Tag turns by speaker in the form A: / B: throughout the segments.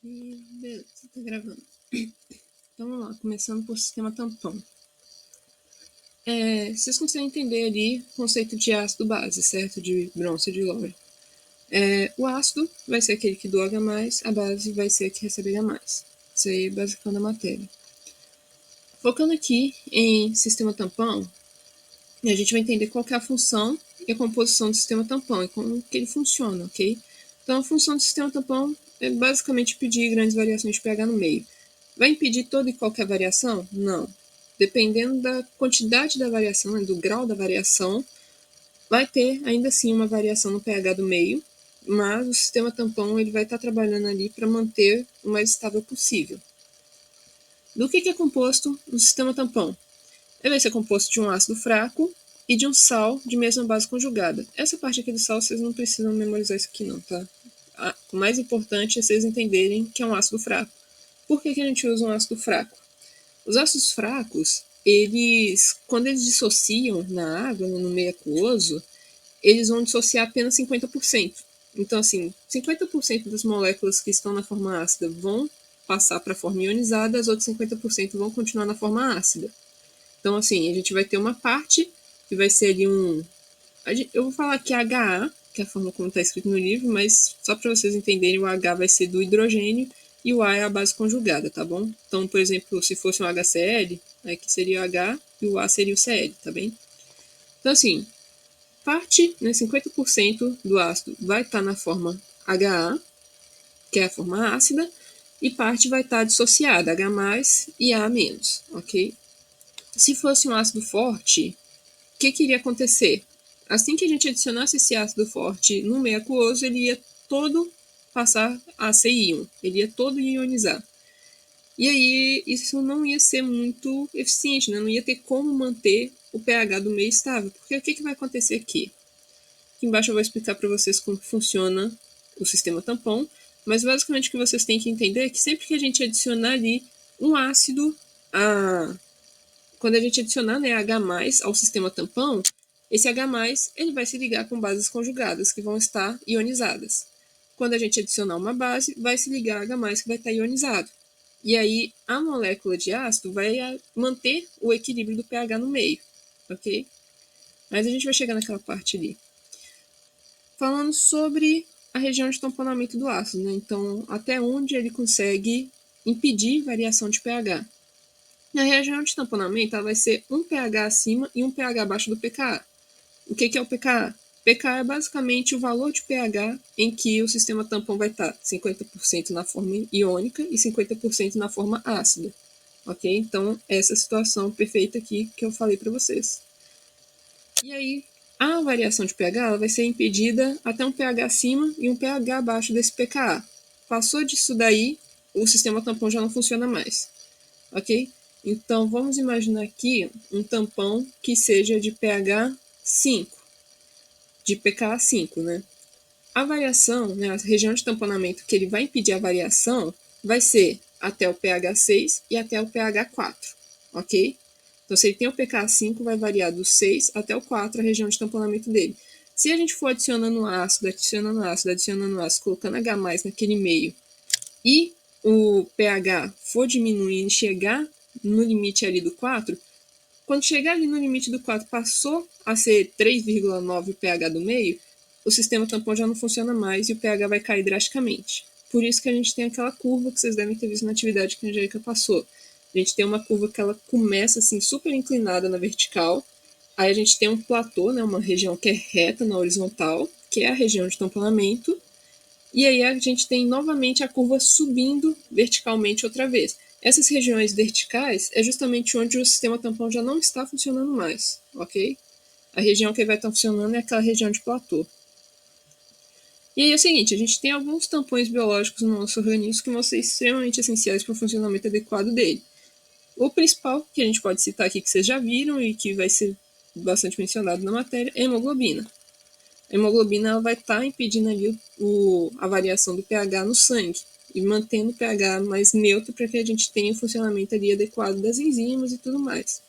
A: E beleza, tá gravando. Então vamos lá, começando por sistema tampão. Vocês conseguem entender ali o conceito de ácido base, certo? De bronze e de Lowry. O ácido vai ser aquele que doa H+, a base vai ser a que recebe H+. Isso aí é basicamente a matéria. Focando aqui em sistema tampão, a gente vai entender qual é a função e a composição do sistema tampão e como que ele funciona, ok? Então a função do sistema tampão é basicamente impedir grandes variações de pH no meio. Vai impedir toda e qualquer variação? Não. Dependendo da quantidade da variação, né, do grau da variação, vai ter ainda assim uma variação no pH do meio, mas o sistema tampão ele vai estar trabalhando ali para manter o mais estável possível. Do que é composto o sistema tampão? Ele vai ser composto de um ácido fraco e de um sal de mesma base conjugada. Essa parte aqui do sal vocês não precisam memorizar isso aqui não, tá? O mais importante é vocês entenderem que é um ácido fraco. Por que a gente usa um ácido fraco? Os ácidos fracos, quando eles dissociam na água, no meio aquoso, eles vão dissociar apenas 50%. Então, assim, 50% das moléculas que estão na forma ácida vão passar para a forma ionizada, as outras 50% vão continuar na forma ácida. Então, assim, a gente vai ter uma parte que vai ser ali eu vou falar aqui HA, que é a forma como está escrito no livro, mas só para vocês entenderem, o H vai ser do hidrogênio e o A é a base conjugada, tá bom? Então, por exemplo, se fosse um HCl, aqui seria o H e o A seria o Cl, tá bem? Então, assim, parte, né, 50% do ácido vai estar na forma HA, que é a forma ácida, e parte vai estar dissociada, H+, e A-, ok? Se fosse um ácido forte, o que iria acontecer? Assim que a gente adicionasse esse ácido forte no meio aquoso, ele ia todo passar a ser íon, ele ia todo ionizar. E aí isso não ia ser muito eficiente, né? Não ia ter como manter o pH do meio estável, porque o que vai acontecer aqui? Aqui embaixo eu vou explicar para vocês como funciona o sistema tampão, mas basicamente o que vocês têm que entender é que sempre que a gente adicionar ali um ácido, quando a gente adicionar, né, H+, ao sistema tampão, esse H+, ele vai se ligar com bases conjugadas, que vão estar ionizadas. Quando a gente adicionar uma base, vai se ligar H+, que vai estar ionizado. E aí, a molécula de ácido vai manter o equilíbrio do pH no meio, ok? Mas a gente vai chegar naquela parte ali. Falando sobre a região de tamponamento do ácido, né? Então, até onde ele consegue impedir variação de pH. Na região de tamponamento, ela vai ser um pH acima e um pH abaixo do pKa. O que é o pKa? pKa é basicamente o valor de pH em que o sistema tampão vai estar 50% na forma iônica e 50% na forma ácida. Ok? Então, essa é a situação perfeita aqui que eu falei para vocês. E aí, a variação de pH ela vai ser impedida até um pH acima e um pH abaixo desse pKa. Passou disso daí, o sistema tampão já não funciona mais. Ok? Então, vamos imaginar aqui um tampão que seja de pH 5, de pKa 5, né? A variação, né, a região de tamponamento que ele vai impedir a variação vai ser até o pH 6 e até o pH 4, ok? Então, se ele tem o pKa 5, vai variar do 6 até o 4 a região de tamponamento dele. Se a gente for adicionando ácido, colocando H+, naquele meio, e o pH for diminuindo e chegar no limite ali do 4, quando chegar ali no limite do 4 passou a ser 3,9 o pH do meio, o sistema tampão já não funciona mais e o pH vai cair drasticamente. Por isso que a gente tem aquela curva que vocês devem ter visto na atividade que a Angélica passou. A gente tem uma curva que ela começa assim super inclinada na vertical, aí a gente tem um platô, né, uma região que é reta na horizontal, que é a região de tamponamento, e aí a gente tem novamente a curva subindo verticalmente outra vez. Essas regiões verticais é justamente onde o sistema tampão já não está funcionando mais, ok? A região que vai estar funcionando é aquela região de platô. E aí é o seguinte, a gente tem alguns tampões biológicos no nosso organismo que vão ser extremamente essenciais para o funcionamento adequado dele. O principal, que a gente pode citar aqui, que vocês já viram e que vai ser bastante mencionado na matéria, é a hemoglobina. A hemoglobina ela vai estar impedindo ali a variação do pH no sangue e mantendo o pH mais neutro para que a gente tenha o funcionamento ali adequado das enzimas e tudo mais.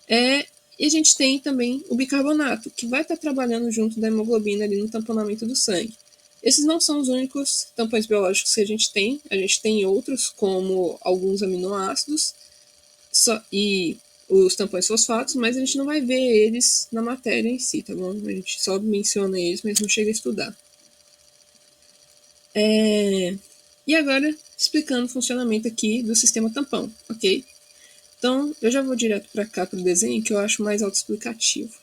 A: E a gente tem também o bicarbonato, que vai estar trabalhando junto da hemoglobina ali no tamponamento do sangue. Esses não são os únicos tampões biológicos que a gente tem outros, como alguns aminoácidos e os tampões fosfatos, mas a gente não vai ver eles na matéria em si, tá bom? A gente só menciona eles, mas não chega a estudar. E agora, explicando o funcionamento aqui do sistema tampão, ok? Então, eu já vou direto para cá para o desenho, que eu acho mais autoexplicativo.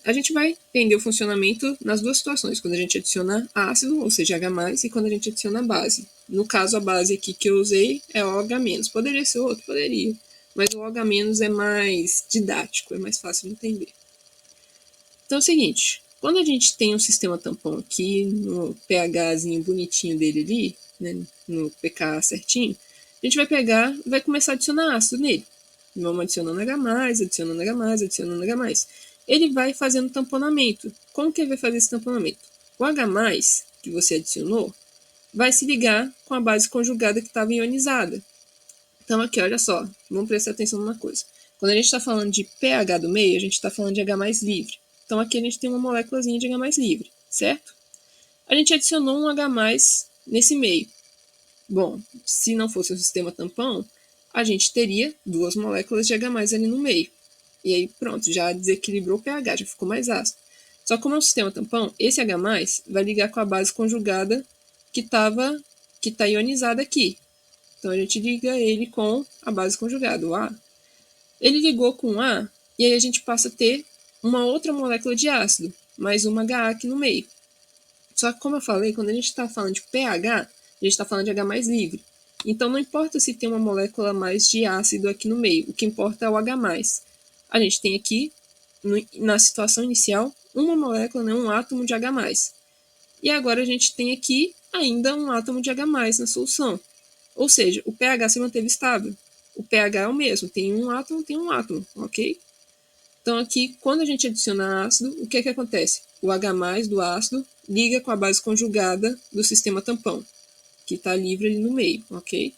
A: A gente vai entender o funcionamento nas duas situações, quando a gente adiciona ácido, ou seja, H+, e quando a gente adiciona base. No caso, a base aqui que eu usei é OH-. Poderia ser outro? Poderia. Mas o OH- é mais didático, é mais fácil de entender. Então é o seguinte, quando a gente tem um sistema tampão aqui, no pHzinho bonitinho dele ali, né, no pK certinho, a gente vai pegar e vai começar a adicionar ácido nele. Vamos adicionando H+, adicionando H+, adicionando H+. Ele vai fazendo tamponamento. Como que ele vai fazer esse tamponamento? O H+, que você adicionou, vai se ligar com a base conjugada que estava ionizada. Então aqui, olha só, vamos prestar atenção numa coisa. Quando a gente está falando de pH do meio, a gente está falando de H+ livre. Então aqui a gente tem uma moléculazinha de H+ livre, certo? A gente adicionou um H+ nesse meio. Bom, se não fosse um sistema tampão, a gente teria duas moléculas de H+ ali no meio. E aí pronto, já desequilibrou o pH, já ficou mais ácido. Só que como é um sistema tampão, esse H+ vai ligar com a base conjugada que está ionizada aqui. Então a gente liga ele com a base conjugada, o A. Ele ligou com o A, e aí a gente passa a ter uma outra molécula de ácido, mais uma HA aqui no meio. Só que, como eu falei, quando a gente está falando de pH, a gente está falando de H+ livre. Então não importa se tem uma molécula mais de ácido aqui no meio, o que importa é o H+. A gente tem aqui, na situação inicial, uma molécula, né, um átomo de H+. E agora a gente tem aqui ainda um átomo de H+ na solução. Ou seja, o pH se manteve estável. O pH é o mesmo, tem um átomo, ok? Então aqui, quando a gente adiciona ácido, o que é que acontece? O H+ do ácido liga com a base conjugada do sistema tampão, que está livre ali no meio, ok?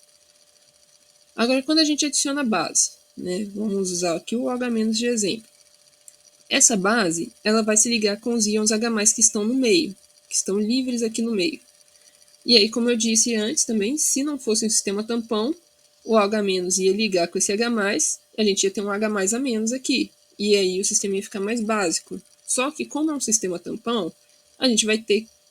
A: Agora, quando a gente adiciona a base, né, vamos usar aqui o OH- de exemplo. Essa base, ela vai se ligar com os íons H+ que estão no meio, que estão livres aqui no meio. E aí, como eu disse antes também, se não fosse um sistema tampão, o OH- ia ligar com esse H+, a gente ia ter um H+ a menos aqui. E aí o sistema ia ficar mais básico. Só que, como é um sistema tampão, a gente vai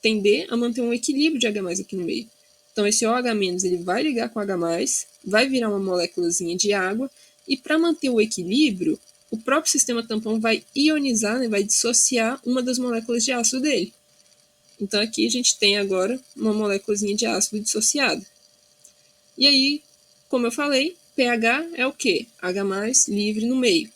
A: tender a manter um equilíbrio de H+ aqui no meio. Então, esse OH- ele vai ligar com H+, vai virar uma moléculazinha de água, e para manter o equilíbrio, o próprio sistema tampão vai ionizar, né, vai dissociar uma das moléculas de ácido dele. Então aqui a gente tem agora uma moléculazinha de ácido dissociado. E aí, como eu falei, pH é o quê? H+ livre no meio.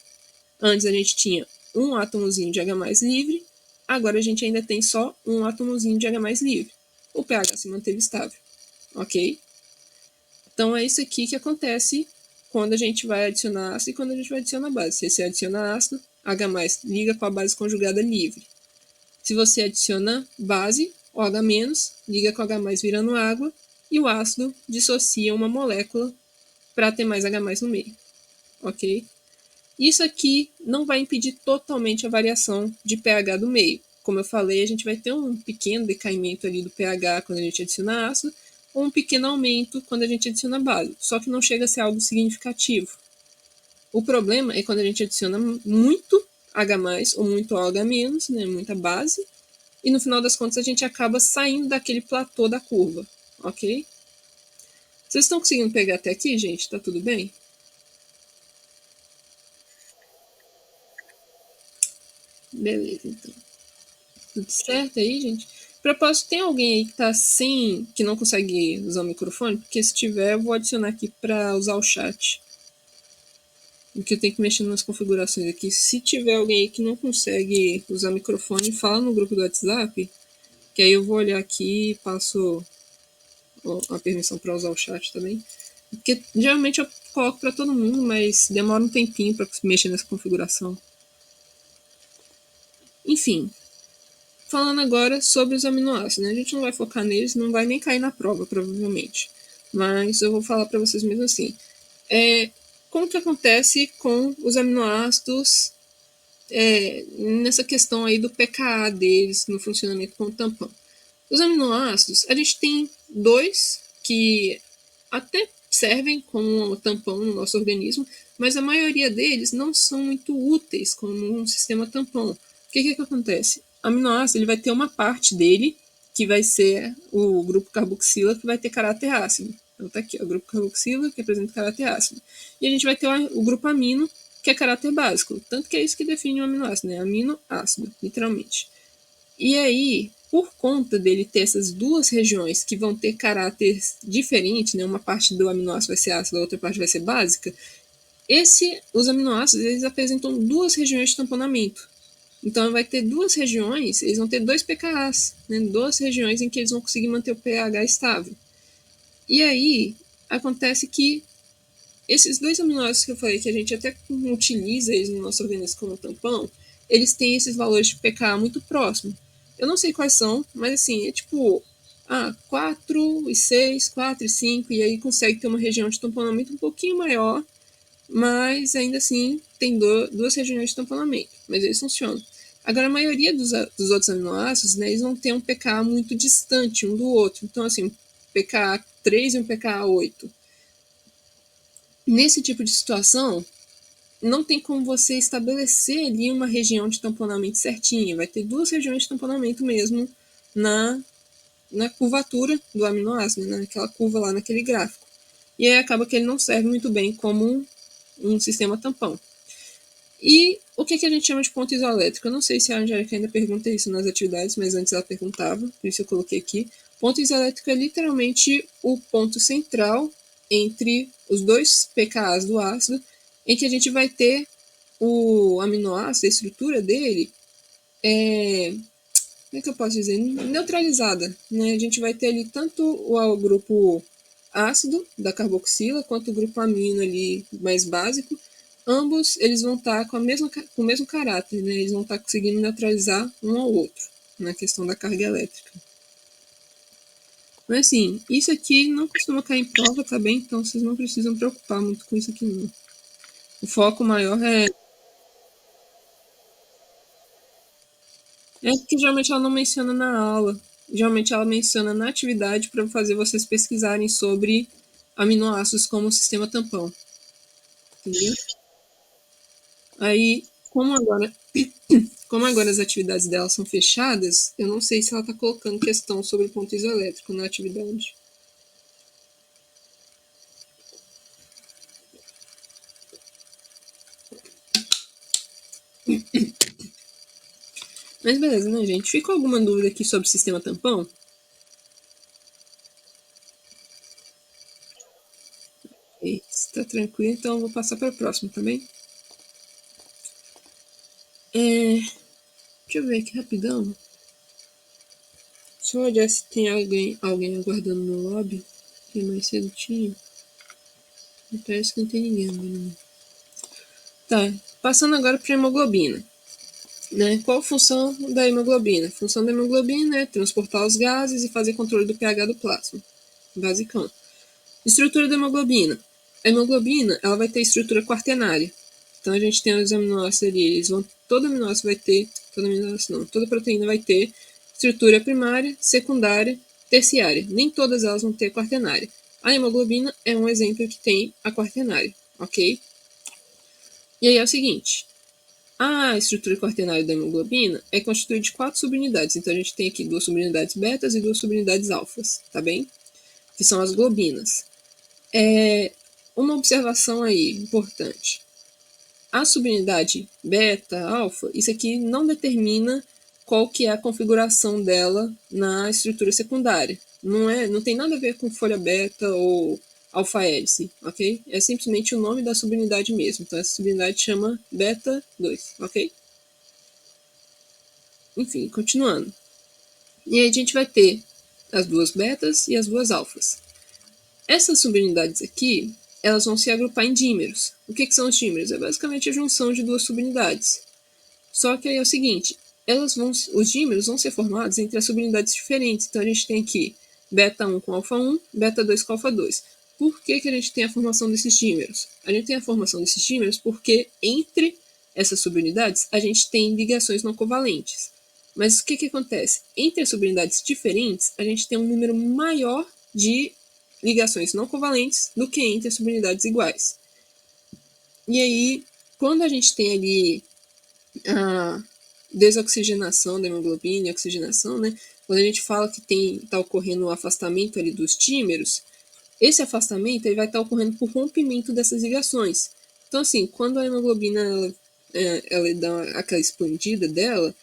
A: Antes a gente tinha um átomozinho de H+ livre, agora a gente ainda tem só um átomozinho de H+ livre. O pH se manteve estável, ok? Então é isso aqui que acontece quando a gente vai adicionar ácido e quando a gente vai adicionar base. Se você adiciona ácido, H+ liga com a base conjugada livre. Se você adiciona base, OH- liga com H+ virando água, e o ácido dissocia uma molécula para ter mais H+ no meio, ok? Isso aqui não vai impedir totalmente a variação de pH do meio. Como eu falei, a gente vai ter um pequeno decaimento ali do pH quando a gente adiciona ácido, ou um pequeno aumento quando a gente adiciona base, só que não chega a ser algo significativo. O problema é quando a gente adiciona muito H+, ou muito OH-, né, muita base, e no final das contas a gente acaba saindo daquele platô da curva, ok? Vocês estão conseguindo pegar até aqui, gente? Tá tudo bem? Beleza, então. Tudo certo aí, gente? Propósito, tem alguém aí que tá sem, que não consegue usar o microfone? Porque se tiver, eu vou adicionar aqui para usar o chat. Porque eu tenho que mexer nas configurações aqui. Se tiver alguém aí que não consegue usar o microfone, fala no grupo do WhatsApp, que aí eu vou olhar aqui e passo a permissão para usar o chat também. Porque geralmente eu coloco para todo mundo, mas demora um tempinho para mexer nessa configuração. Enfim, falando agora sobre os aminoácidos, né? A gente não vai focar neles, não vai nem cair na prova, provavelmente. Mas eu vou falar para vocês mesmo assim. Como que acontece com os aminoácidos nessa questão aí do pKa deles no funcionamento com o tampão? Os aminoácidos, a gente tem 2 que até servem como tampão no nosso organismo, mas a maioria deles não são muito úteis como um sistema tampão. O que acontece? O aminoácido ele vai ter uma parte dele, que vai ser o grupo carboxila, que vai ter caráter ácido. Então tá aqui, ó, o grupo carboxila, que apresenta caráter ácido. E a gente vai ter o grupo amino, que é caráter básico. Tanto que é isso que define o aminoácido, né? Aminoácido, literalmente. E aí, por conta dele ter essas duas regiões que vão ter caráter diferente, né? Uma parte do aminoácido vai ser ácido, a outra parte vai ser básica. Os aminoácidos eles apresentam duas regiões de tamponamento. Então vai ter duas regiões, eles vão ter dois pKa's, né? Duas regiões em que eles vão conseguir manter o pH estável. E aí acontece que esses dois aminoácidos que eu falei, que a gente até utiliza eles no nosso organismo como tampão, eles têm esses valores de pKa muito próximos. Eu não sei quais são, mas assim, é tipo 4 e 6, 4 e 5, e aí consegue ter uma região de tamponamento um pouquinho maior, mas ainda assim tem duas regiões de tamponamento, mas eles funcionam. Agora, a maioria dos outros aminoácidos, né, eles vão ter um pKa muito distante um do outro. Então, assim, pKa 3 e um pKa 8. Nesse tipo de situação, não tem como você estabelecer ali uma região de tamponamento certinha. Vai ter duas regiões de tamponamento mesmo na curvatura do aminoácido, né, naquela curva lá naquele gráfico. E aí acaba que ele não serve muito bem como um sistema tampão. E o que a gente chama de ponto isoelétrico? Eu não sei se a Angélica ainda pergunta isso nas atividades, mas antes ela perguntava, por isso eu coloquei aqui. Ponto isoelétrico é literalmente o ponto central entre os dois pKa's do ácido, em que a gente vai ter o aminoácido, a estrutura dele, como é que eu posso dizer? Neutralizada. Né? A gente vai ter ali tanto o grupo ácido da carboxila, quanto o grupo amino ali mais básico. Ambos eles vão estar com o mesmo caráter, né? Eles vão estar conseguindo neutralizar um ao outro na questão da carga elétrica. Mas assim, isso aqui não costuma cair em prova, tá bem? Então vocês não precisam preocupar muito com isso aqui não. O foco maior é porque geralmente ela não menciona na aula. Geralmente ela menciona na atividade para fazer vocês pesquisarem sobre aminoácidos como sistema tampão. Entendeu? Aí, como agora as atividades dela são fechadas, eu não sei se ela está colocando questão sobre ponto isoelétrico na atividade. Mas beleza, né, gente? Ficou alguma dúvida aqui sobre o sistema tampão? Está tranquilo, então eu vou passar para o próximo, tá bem? Deixa eu ver aqui rapidão. Só olhar se tem alguém aguardando no lobby. Que mais cedo tinha. Parece que não tem ninguém agora. Tá, passando agora para a hemoglobina. Né? Qual a função da hemoglobina? A função da hemoglobina é transportar os gases e fazer controle do pH do plasma. Basicão. Estrutura da hemoglobina. A hemoglobina ela vai ter estrutura quaternária. Então a gente tem os aminoácidos ali, todo aminoácido vai ter, toda proteína vai ter estrutura primária, secundária, terciária. Nem todas elas vão ter quaternária. A hemoglobina é um exemplo que tem a quaternária, ok? E aí é o seguinte, a estrutura quaternária da hemoglobina é constituída de 4 subunidades. Então a gente tem aqui 2 subunidades betas e 2 subunidades alfas, tá bem? Que são as globinas. Uma observação aí importante. A subunidade beta, alfa, isso aqui não determina qual que é a configuração dela na estrutura secundária. Não tem nada a ver com folha beta ou alfa-hélice, ok? É simplesmente o nome da subunidade mesmo. Então, essa subunidade chama beta 2, ok? Enfim, continuando. E aí a gente vai ter as duas betas e as duas alfas. Essas subunidades aqui, elas vão se agrupar em dímeros. O que são os dímeros? É basicamente a junção de duas subunidades. Só que aí é o seguinte, os dímeros vão ser formados entre as subunidades diferentes. Então a gente tem aqui beta 1 com alfa 1, beta 2 com alfa 2. Por que a gente tem a formação desses dímeros? A gente tem a formação desses dímeros porque entre essas subunidades a gente tem ligações não covalentes. Mas o que acontece? Entre as subunidades diferentes, a gente tem um número maior de ligações não covalentes do que entre as subunidades iguais. E aí, quando a gente tem ali a desoxigenação da hemoglobina e oxigenação, né? Quando a gente fala que está ocorrendo o afastamento ali dos dímeros, esse afastamento ele vai estar ocorrendo por rompimento dessas ligações. Então, assim, quando a hemoglobina ela dá aquela expandida dela,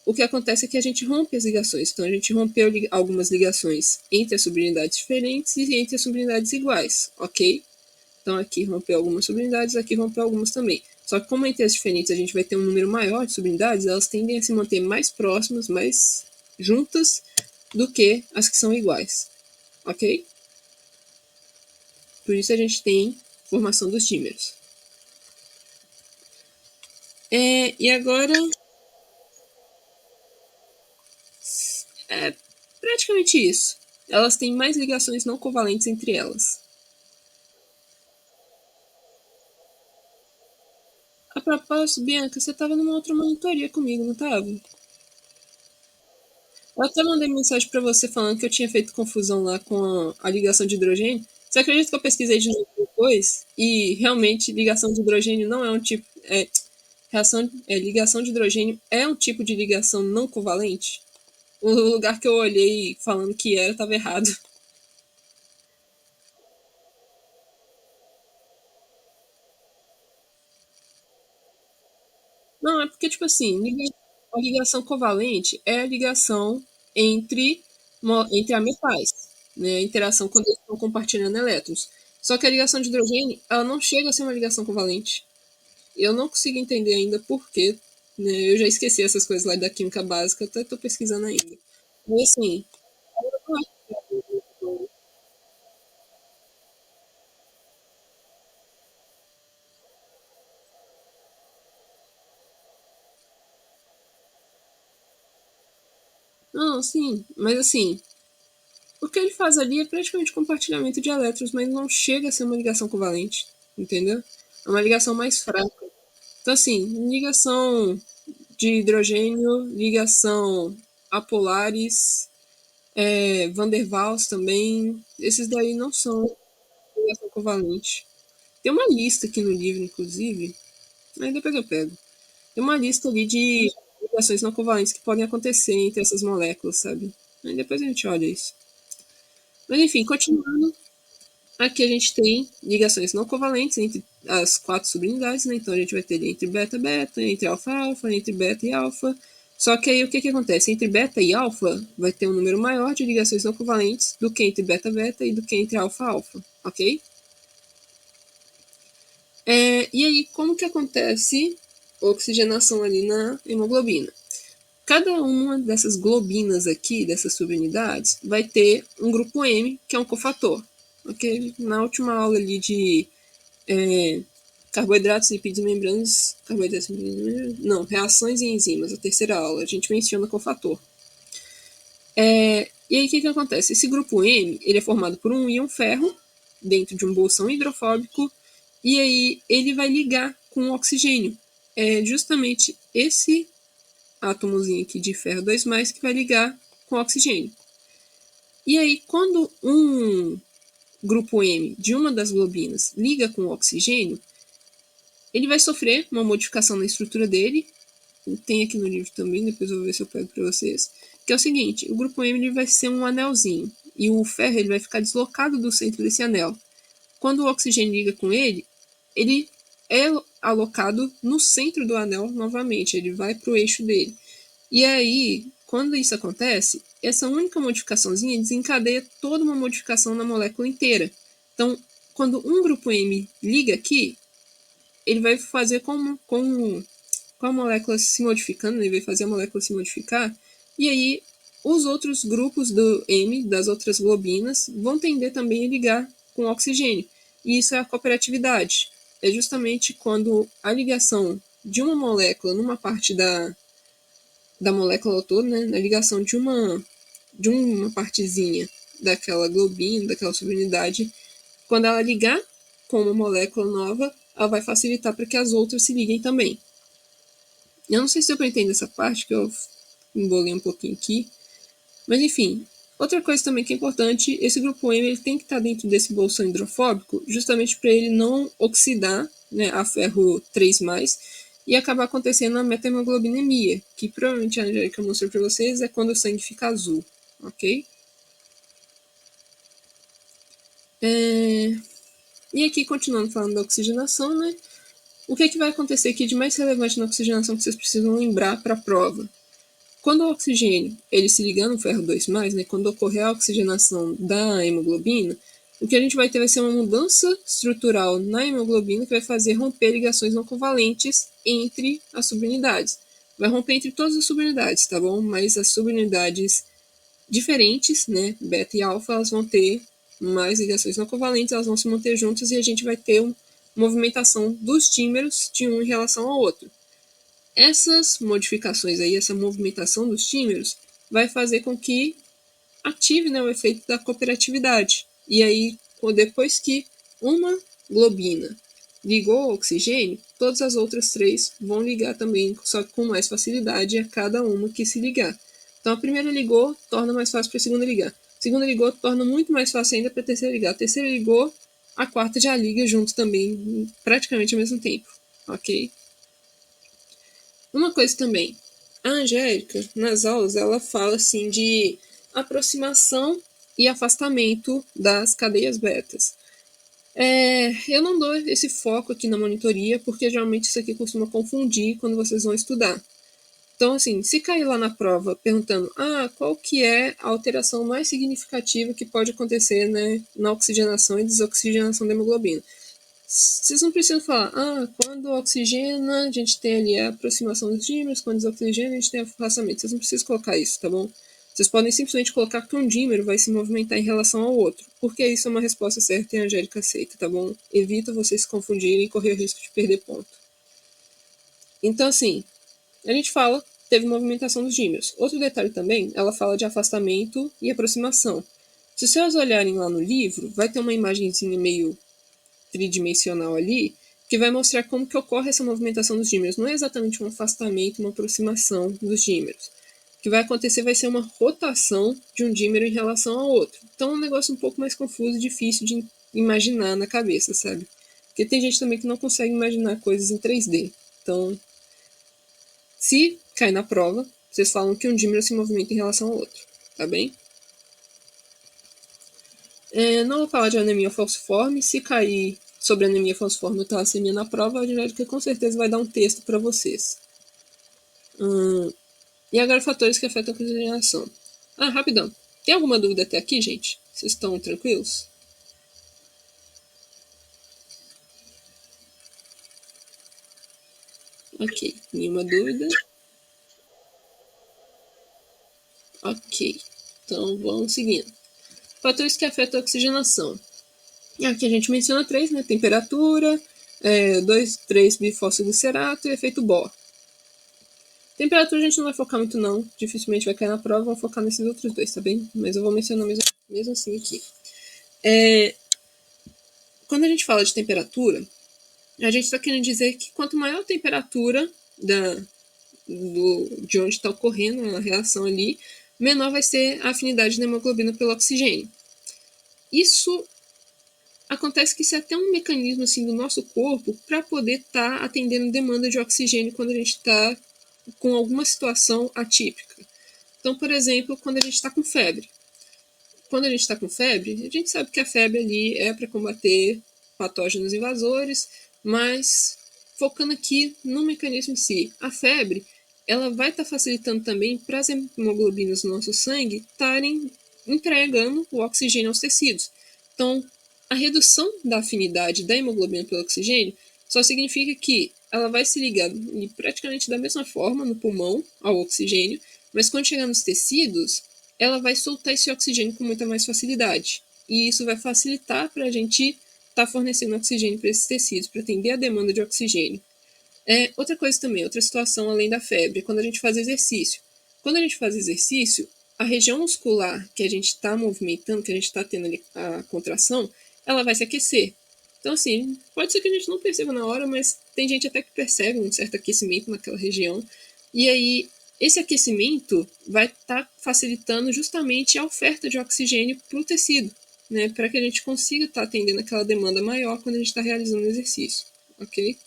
A: o que acontece é que a gente rompe as ligações. Então, a gente rompeu algumas ligações entre as subunidades diferentes e entre as subunidades iguais, ok? Então, aqui rompeu algumas subunidades, aqui rompeu algumas também. Só que como entre as diferentes a gente vai ter um número maior de subunidades, elas tendem a se manter mais próximas, mais juntas do que as que são iguais, ok? Por isso a gente tem formação dos dímeros. E agora é praticamente isso. Elas têm mais ligações não covalentes entre elas. A propósito, Bianca, você estava numa outra monitoria comigo, não estava? Eu até mandei mensagem para você falando que eu tinha feito confusão lá com a ligação de hidrogênio. Você acredita que eu pesquisei de novo depois? E realmente ligação de hidrogênio não é um tipo. Ligação de hidrogênio é um tipo de ligação não covalente? O lugar que eu olhei falando que era estava errado. Não, é porque, tipo assim, a ligação covalente é a ligação entre, entre ametais, né? A interação quando eles estão compartilhando elétrons. Só que a ligação de hidrogênio, ela não chega a ser uma ligação covalente. Eu não consigo entender ainda por quê, né? Eu já esqueci essas coisas lá da química básica, até estou pesquisando ainda. Mas assim, não, sim, mas assim, o que ele faz ali é praticamente compartilhamento de elétrons, mas não chega a ser uma ligação covalente, entendeu? É uma ligação mais fraca. Então, assim, ligação de hidrogênio, ligação apolares, Van der Waals também, esses daí não são ligação covalente. Tem uma lista aqui no livro, inclusive, aí depois eu pego. Tem uma lista ali de ligações não covalentes que podem acontecer entre essas moléculas, sabe? Aí depois a gente olha isso. Mas enfim, continuando, aqui a gente tem ligações não covalentes entre as quatro subunidades, né? Então a gente vai ter entre beta-beta, entre alfa-alfa, entre beta e alfa. Só que aí o que acontece? Entre beta e alfa vai ter um número maior de ligações não covalentes do que entre beta-beta e do que entre alfa-alfa, ok? E aí, como que acontece oxigenação ali na hemoglobina? Cada uma dessas globinas aqui, dessas subunidades, vai ter um grupo M, que é um cofator. Ok? Na última aula ali de carboidratos, lipídios e membranas, não, reações e enzimas, a terceira aula, a gente menciona cofator. E aí o que acontece? Esse grupo M, ele é formado por um íon ferro, dentro de um bolsão hidrofóbico, e aí ele vai ligar com o oxigênio. É justamente esse átomozinho aqui de ferro 2+, que vai ligar com o oxigênio. E aí, quando um grupo M de uma das globinas liga com o oxigênio, ele vai sofrer uma modificação na estrutura dele. Tem aqui no livro também, depois eu vou ver se eu pego para vocês. Que é o seguinte, o grupo M ele vai ser um anelzinho. E o ferro ele vai ficar deslocado do centro desse anel. Quando o oxigênio liga com ele é alocado no centro do anel novamente. Ele vai para o eixo dele. E aí, quando isso acontece, essa única modificaçãozinha desencadeia toda uma modificação na molécula inteira. Então, quando um grupo M liga aqui, ele vai fazer com a molécula se modificando, ele vai fazer a molécula se modificar, e aí os outros grupos do M, das outras globinas, vão tender também a ligar com o oxigênio. E isso é a cooperatividade. É justamente quando a ligação de uma molécula numa parte da molécula toda, né, na ligação de uma partezinha daquela globina, daquela subunidade, quando ela ligar com uma molécula nova, ela vai facilitar para que as outras se liguem também. Eu não sei se deu para entender essa parte, que eu embolei um pouquinho aqui. Mas enfim, outra coisa também que é importante, esse grupo M ele tem que estar dentro desse bolsão hidrofóbico justamente para ele não oxidar, né, a ferro 3+, e acabar acontecendo a metahemoglobinemia, que provavelmente a Angélica mostrou para vocês, é quando o sangue fica azul, ok? E aqui, continuando falando da oxigenação, né? O que vai acontecer aqui de mais relevante na oxigenação que vocês precisam lembrar para a prova? Quando o oxigênio ele se ligar no ferro 2+, né, quando ocorrer a oxigenação da hemoglobina, o que a gente vai ter vai ser uma mudança estrutural na hemoglobina que vai fazer romper ligações não covalentes entre as subunidades. Vai romper entre todas as subunidades, tá bom? Mas as subunidades diferentes, né, beta e alfa, elas vão ter mais ligações não covalentes, elas vão se manter juntas e a gente vai ter uma movimentação dos dímeros de um em relação ao outro. Essas modificações aí, essa movimentação dos dímeros, vai fazer com que ative, né, o efeito da cooperatividade. E aí, depois que uma globina ligou ao oxigênio, todas as outras 3 vão ligar também, só que com mais facilidade a cada uma que se ligar. Então, a primeira ligou, torna mais fácil para a segunda ligar. A segunda ligou, torna muito mais fácil ainda para a terceira ligar. A terceira ligou, a quarta já liga junto também, praticamente ao mesmo tempo, ok? Uma coisa também, a Angélica, nas aulas, ela fala assim de aproximação e afastamento das cadeias betas. Eu não dou esse foco aqui na monitoria, porque geralmente isso aqui costuma confundir quando vocês vão estudar. Então, assim, se cair lá na prova perguntando qual que é a alteração mais significativa que pode acontecer, né, na oxigenação e desoxigenação da hemoglobina, vocês não precisam falar, quando oxigena, a gente tem ali a aproximação dos dímeros, quando desoxigena, a gente tem afastamento. Vocês não precisam colocar isso, tá bom? Vocês podem simplesmente colocar que um dímero vai se movimentar em relação ao outro, porque isso é uma resposta certa e a Angélica aceita, tá bom? Evita vocês se confundirem e correr o risco de perder ponto. Então, assim, a gente fala, teve movimentação dos dímeros. Outro detalhe também, ela fala de afastamento e aproximação. Se vocês olharem lá no livro, vai ter uma imagenzinha meio tridimensional ali, que vai mostrar como que ocorre essa movimentação dos dímeros. Não é exatamente um afastamento, uma aproximação dos dímeros. O que vai acontecer vai ser uma rotação de um dímero em relação ao outro. Então é um negócio um pouco mais confuso e difícil de imaginar na cabeça, sabe? Porque tem gente também que não consegue imaginar coisas em 3D. Então, se cair na prova, vocês falam que um dímero se movimenta em relação ao outro, tá bem? Não vou falar de anemia falciforme. Se cair sobre anemia falciforme ou talassemia na prova, a Angélica com certeza vai dar um texto para vocês. E agora fatores que afetam a oxigenação. Rapidão. Tem alguma dúvida até aqui, gente? Vocês estão tranquilos? Ok, nenhuma dúvida. Ok, então vamos seguindo. Fatores que afetam a oxigenação. Aqui a gente menciona 3, né? Temperatura, 2,3-bifosfoglicerato e efeito Bohr. Temperatura a gente não vai focar muito não, dificilmente vai cair na prova, vamos focar nesses outros 2, tá bem? Mas eu vou mencionar mesmo assim aqui. Quando a gente fala de temperatura, a gente está querendo dizer que quanto maior a temperatura de onde está ocorrendo a reação ali, menor vai ser a afinidade da hemoglobina pelo oxigênio. Isso acontece que isso é até um mecanismo assim, do nosso corpo para poder estar atendendo demanda de oxigênio quando a gente está com alguma situação atípica. Então, por exemplo, quando a gente está com febre. Quando a gente está com febre, a gente sabe que a febre ali é para combater patógenos invasores, mas focando aqui no mecanismo em si, a febre ela vai estar facilitando também para as hemoglobinas do nosso sangue estarem entregando o oxigênio aos tecidos. Então, a redução da afinidade da hemoglobina pelo oxigênio só significa que ela vai se ligar praticamente da mesma forma no pulmão ao oxigênio, mas quando chegar nos tecidos, ela vai soltar esse oxigênio com muita mais facilidade. E isso vai facilitar para a gente estar fornecendo oxigênio para esses tecidos, para atender a demanda de oxigênio. Outra coisa também, outra situação além da febre, quando a gente faz exercício. Quando a gente faz exercício, a região muscular que a gente está movimentando, que a gente está tendo ali a contração, ela vai se aquecer. Então, assim, pode ser que a gente não perceba na hora, mas tem gente até que percebe um certo aquecimento naquela região. E aí, Esse aquecimento vai estar facilitando justamente a oferta de oxigênio para o tecido, né, para que a gente consiga estar atendendo aquela demanda maior quando a gente está realizando o exercício, ok?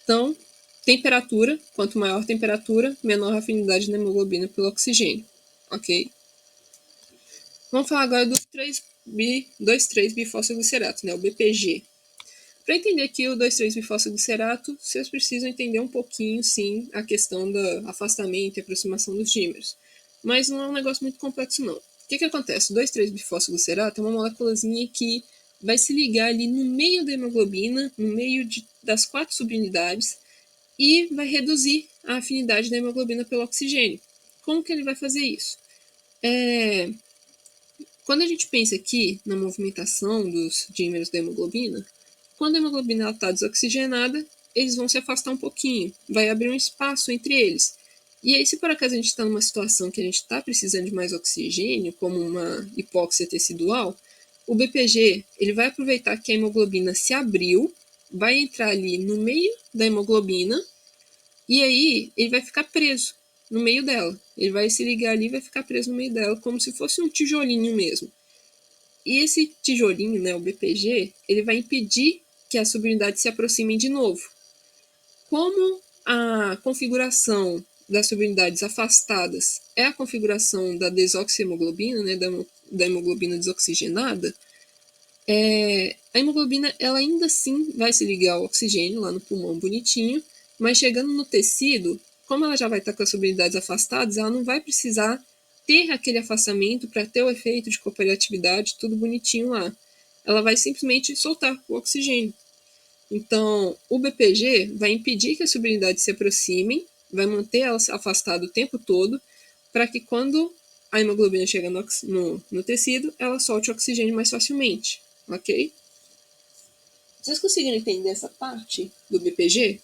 A: Então, temperatura, quanto maior a temperatura, menor a afinidade da hemoglobina pelo oxigênio, ok? Vamos falar agora do 2,3-bifosfoglicerato, né, o BPG. Para entender aqui o 2,3-bifosfoglicerato, vocês precisam entender um pouquinho, sim, a questão do afastamento e aproximação dos dímeros. Mas não é um negócio muito complexo, não. O que acontece? O 2,3-bifosfoglicerato é uma moléculazinha que vai se ligar ali no meio da hemoglobina, no meio das 4 subunidades, e vai reduzir a afinidade da hemoglobina pelo oxigênio. Como que ele vai fazer isso? Quando a gente pensa aqui na movimentação dos dímeros da hemoglobina, quando a hemoglobina está desoxigenada, eles vão se afastar um pouquinho, vai abrir um espaço entre eles. E aí, se por acaso a gente está numa situação que a gente está precisando de mais oxigênio, como uma hipóxia tecidual, o BPG ele vai aproveitar que a hemoglobina se abriu, vai entrar ali no meio da hemoglobina, e aí ele vai ficar preso no meio dela. Ele vai se ligar ali e vai ficar preso no meio dela, como se fosse um tijolinho mesmo. E esse tijolinho, né, o BPG, ele vai impedir que as subunidades se aproximem de novo. Como a configuração das subunidades afastadas é a configuração da desoxihemoglobina, né, da hemoglobina desoxigenada, a hemoglobina ela ainda assim vai se ligar ao oxigênio lá no pulmão bonitinho, mas chegando no tecido, como ela já vai estar com as subunidades afastadas, ela não vai precisar ter aquele afastamento para ter o efeito de cooperatividade, tudo bonitinho lá. Ela vai simplesmente soltar o oxigênio. Então, o BPG vai impedir que as subunidades se aproximem, vai manter elas afastadas o tempo todo, para que quando a hemoglobina chega no tecido, ela solte o oxigênio mais facilmente, ok? Vocês conseguiram entender essa parte do BPG?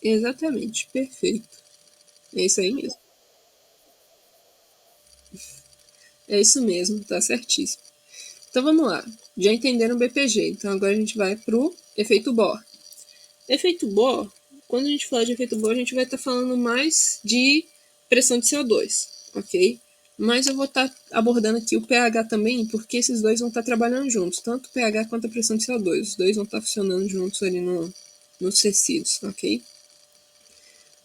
A: Exatamente, perfeito. É isso aí mesmo. É isso mesmo, tá certíssimo. Então vamos lá. Já entenderam o BPG, então agora a gente vai pro efeito Bohr. Efeito Bohr, quando a gente fala de efeito Bohr, a gente vai estar falando mais de pressão de CO2, ok? Mas eu vou estar abordando aqui o pH também, porque esses dois vão estar trabalhando juntos, tanto o pH quanto a pressão de CO2. Os dois vão estar funcionando juntos ali nos tecidos, ok?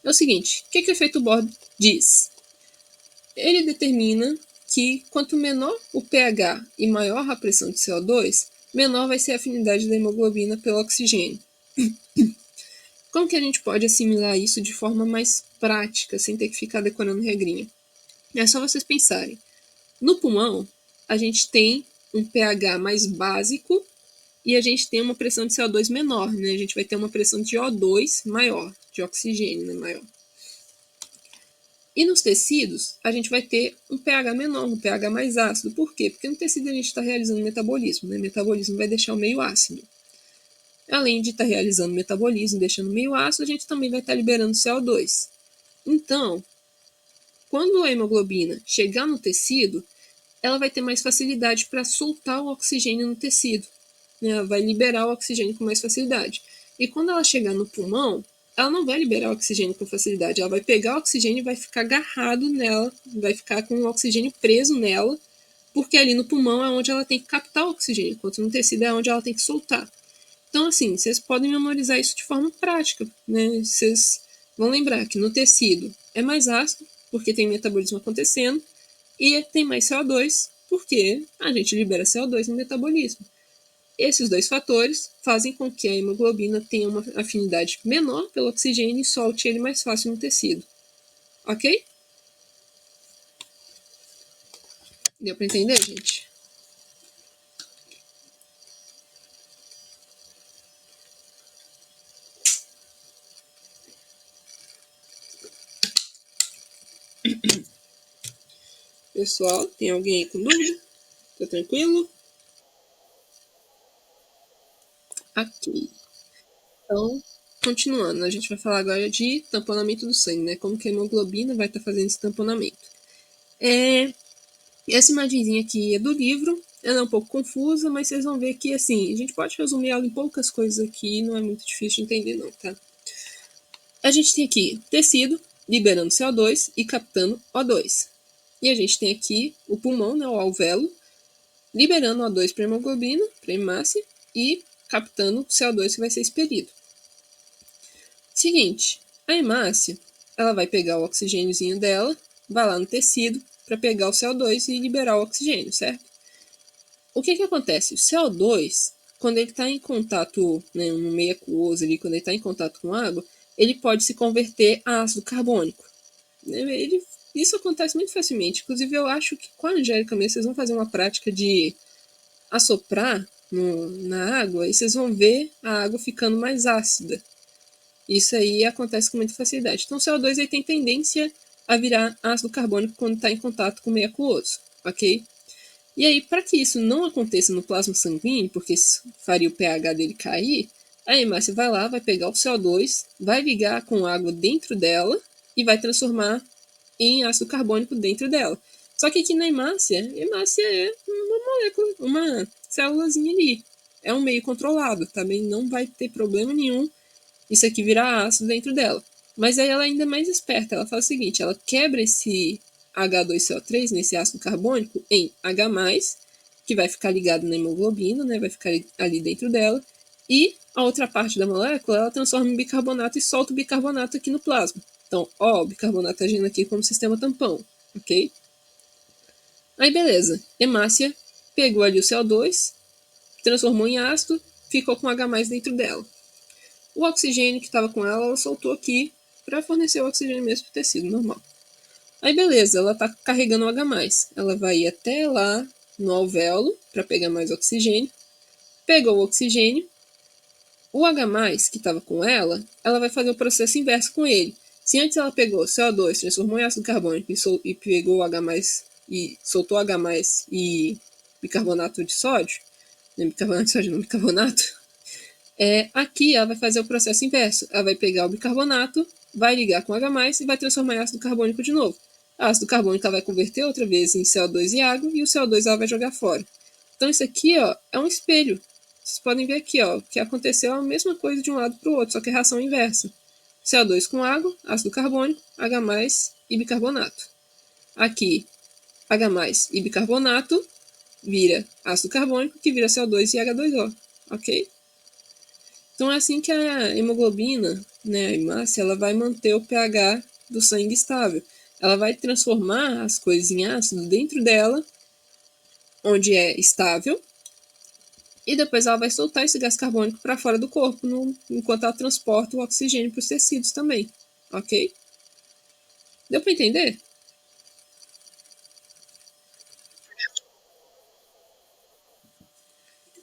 A: É o seguinte, o que o efeito Bohr diz? Ele determina que quanto menor o pH e maior a pressão de CO2, menor vai ser a afinidade da hemoglobina pelo oxigênio. Como que a gente pode assimilar isso de forma mais prática, sem ter que ficar decorando regrinha? É só vocês pensarem. No pulmão, a gente tem um pH mais básico e a gente tem uma pressão de CO2 menor, né? A gente vai ter uma pressão de O2 maior, de oxigênio, né, maior. E nos tecidos, a gente vai ter um pH menor, um pH mais ácido. Por quê? Porque no tecido a gente está realizando metabolismo, né? Metabolismo vai deixar o meio ácido. Além de estar realizando metabolismo, deixando o meio ácido, a gente também vai estar liberando CO2. Então, quando a hemoglobina chegar no tecido, ela vai ter mais facilidade para soltar o oxigênio no tecido. Né? Ela vai liberar o oxigênio com mais facilidade. E quando ela chegar no pulmão, ela não vai liberar o oxigênio com facilidade. Ela vai pegar o oxigênio e vai ficar agarrado nela, vai ficar com o oxigênio preso nela, porque ali no pulmão é onde ela tem que captar o oxigênio, enquanto no tecido é onde ela tem que soltar. Então, assim, vocês podem memorizar isso de forma prática, né? Vocês vão lembrar que no tecido é mais ácido, porque tem metabolismo acontecendo, e tem mais CO2, porque a gente libera CO2 no metabolismo. Esses dois fatores fazem com que a hemoglobina tenha uma afinidade menor pelo oxigênio e solte ele mais fácil no tecido. Ok? Deu para entender, gente? Pessoal, tem alguém aí com dúvida? Tá tranquilo? Ok. Então, continuando, a gente vai falar agora de tamponamento do sangue, né? Como que a hemoglobina vai estar fazendo esse tamponamento. Essa imagenzinha aqui é do livro, ela é um pouco confusa, mas vocês vão ver que, assim, a gente pode resumir ela em poucas coisas aqui, não é muito difícil de entender não, tá? A gente tem aqui tecido liberando CO2 e captando O2. E a gente tem aqui o pulmão, né, o alvéolo, liberando O2 para a hemoglobina, para a hemácia, e captando CO2 que vai ser expelido. Seguinte, a hemácia, ela vai pegar o oxigêniozinho dela, vai lá no tecido para pegar o CO2 e liberar o oxigênio, certo? O que acontece? O CO2, quando ele está em contato, né, no meio aquoso ali, quando ele está em contato com água, ele pode se converter a ácido carbônico. Isso acontece muito facilmente. Inclusive, eu acho que com a Angélica mesmo, vocês vão fazer uma prática de assoprar na água e vocês vão ver a água ficando mais ácida. Isso aí acontece com muita facilidade. Então, o CO2 aí tem tendência a virar ácido carbônico quando está em contato com o meio aquoso, ok? E aí, para que isso não aconteça no plasma sanguíneo, porque isso faria o pH dele cair, a hemácia vai lá, vai pegar o CO2, vai ligar com água dentro dela e vai transformar em ácido carbônico dentro dela. Só que aqui na hemácia é uma molécula, uma célulazinha ali. É um meio controlado, também não vai ter problema nenhum isso aqui virar ácido dentro dela. Mas aí ela é ainda mais esperta, ela faz o seguinte, ela quebra esse H2CO3, nesse ácido carbônico, em H+, que vai ficar ligado na hemoglobina, né, vai ficar ali dentro dela, e a outra parte da molécula ela transforma em bicarbonato e solta o bicarbonato aqui no plasma. Então, ó, o bicarbonato agindo aqui como sistema tampão, ok? Aí beleza, hemácia pegou ali o CO2, transformou em ácido, ficou com H+ dentro dela. O oxigênio que estava com ela, ela soltou aqui para fornecer o oxigênio mesmo para o tecido normal. Aí beleza, ela está carregando o H+. Ela vai ir até lá no alvéolo para pegar mais oxigênio. Pegou o oxigênio. O H+, que estava com ela vai fazer o processo inverso com ele. Se antes ela pegou CO2, transformou em ácido carbônico e pegou o H+, e soltou H+, e bicarbonato de sódio, não bicarbonato de sódio, não, bicarbonato, aqui ela vai fazer o processo inverso. Ela vai pegar o bicarbonato, vai ligar com H+, e vai transformar em ácido carbônico de novo. O ácido carbônico ela vai converter outra vez em CO2 e água, e o CO2 ela vai jogar fora. Então isso aqui, ó, é um espelho. Vocês podem ver aqui, ó, que aconteceu a mesma coisa de um lado para o outro, só que é reação inversa. CO2 com água, ácido carbônico, H+ e bicarbonato. Aqui, H+ e bicarbonato vira ácido carbônico, que vira CO2 e H2O, ok? Então é assim que a hemoglobina, né, a hemácia, ela vai manter o pH do sangue estável. Ela vai transformar as coisas em ácido dentro dela, onde é estável, e depois ela vai soltar esse gás carbônico para fora do corpo, enquanto ela transporta o oxigênio para os tecidos também, ok? Deu para entender?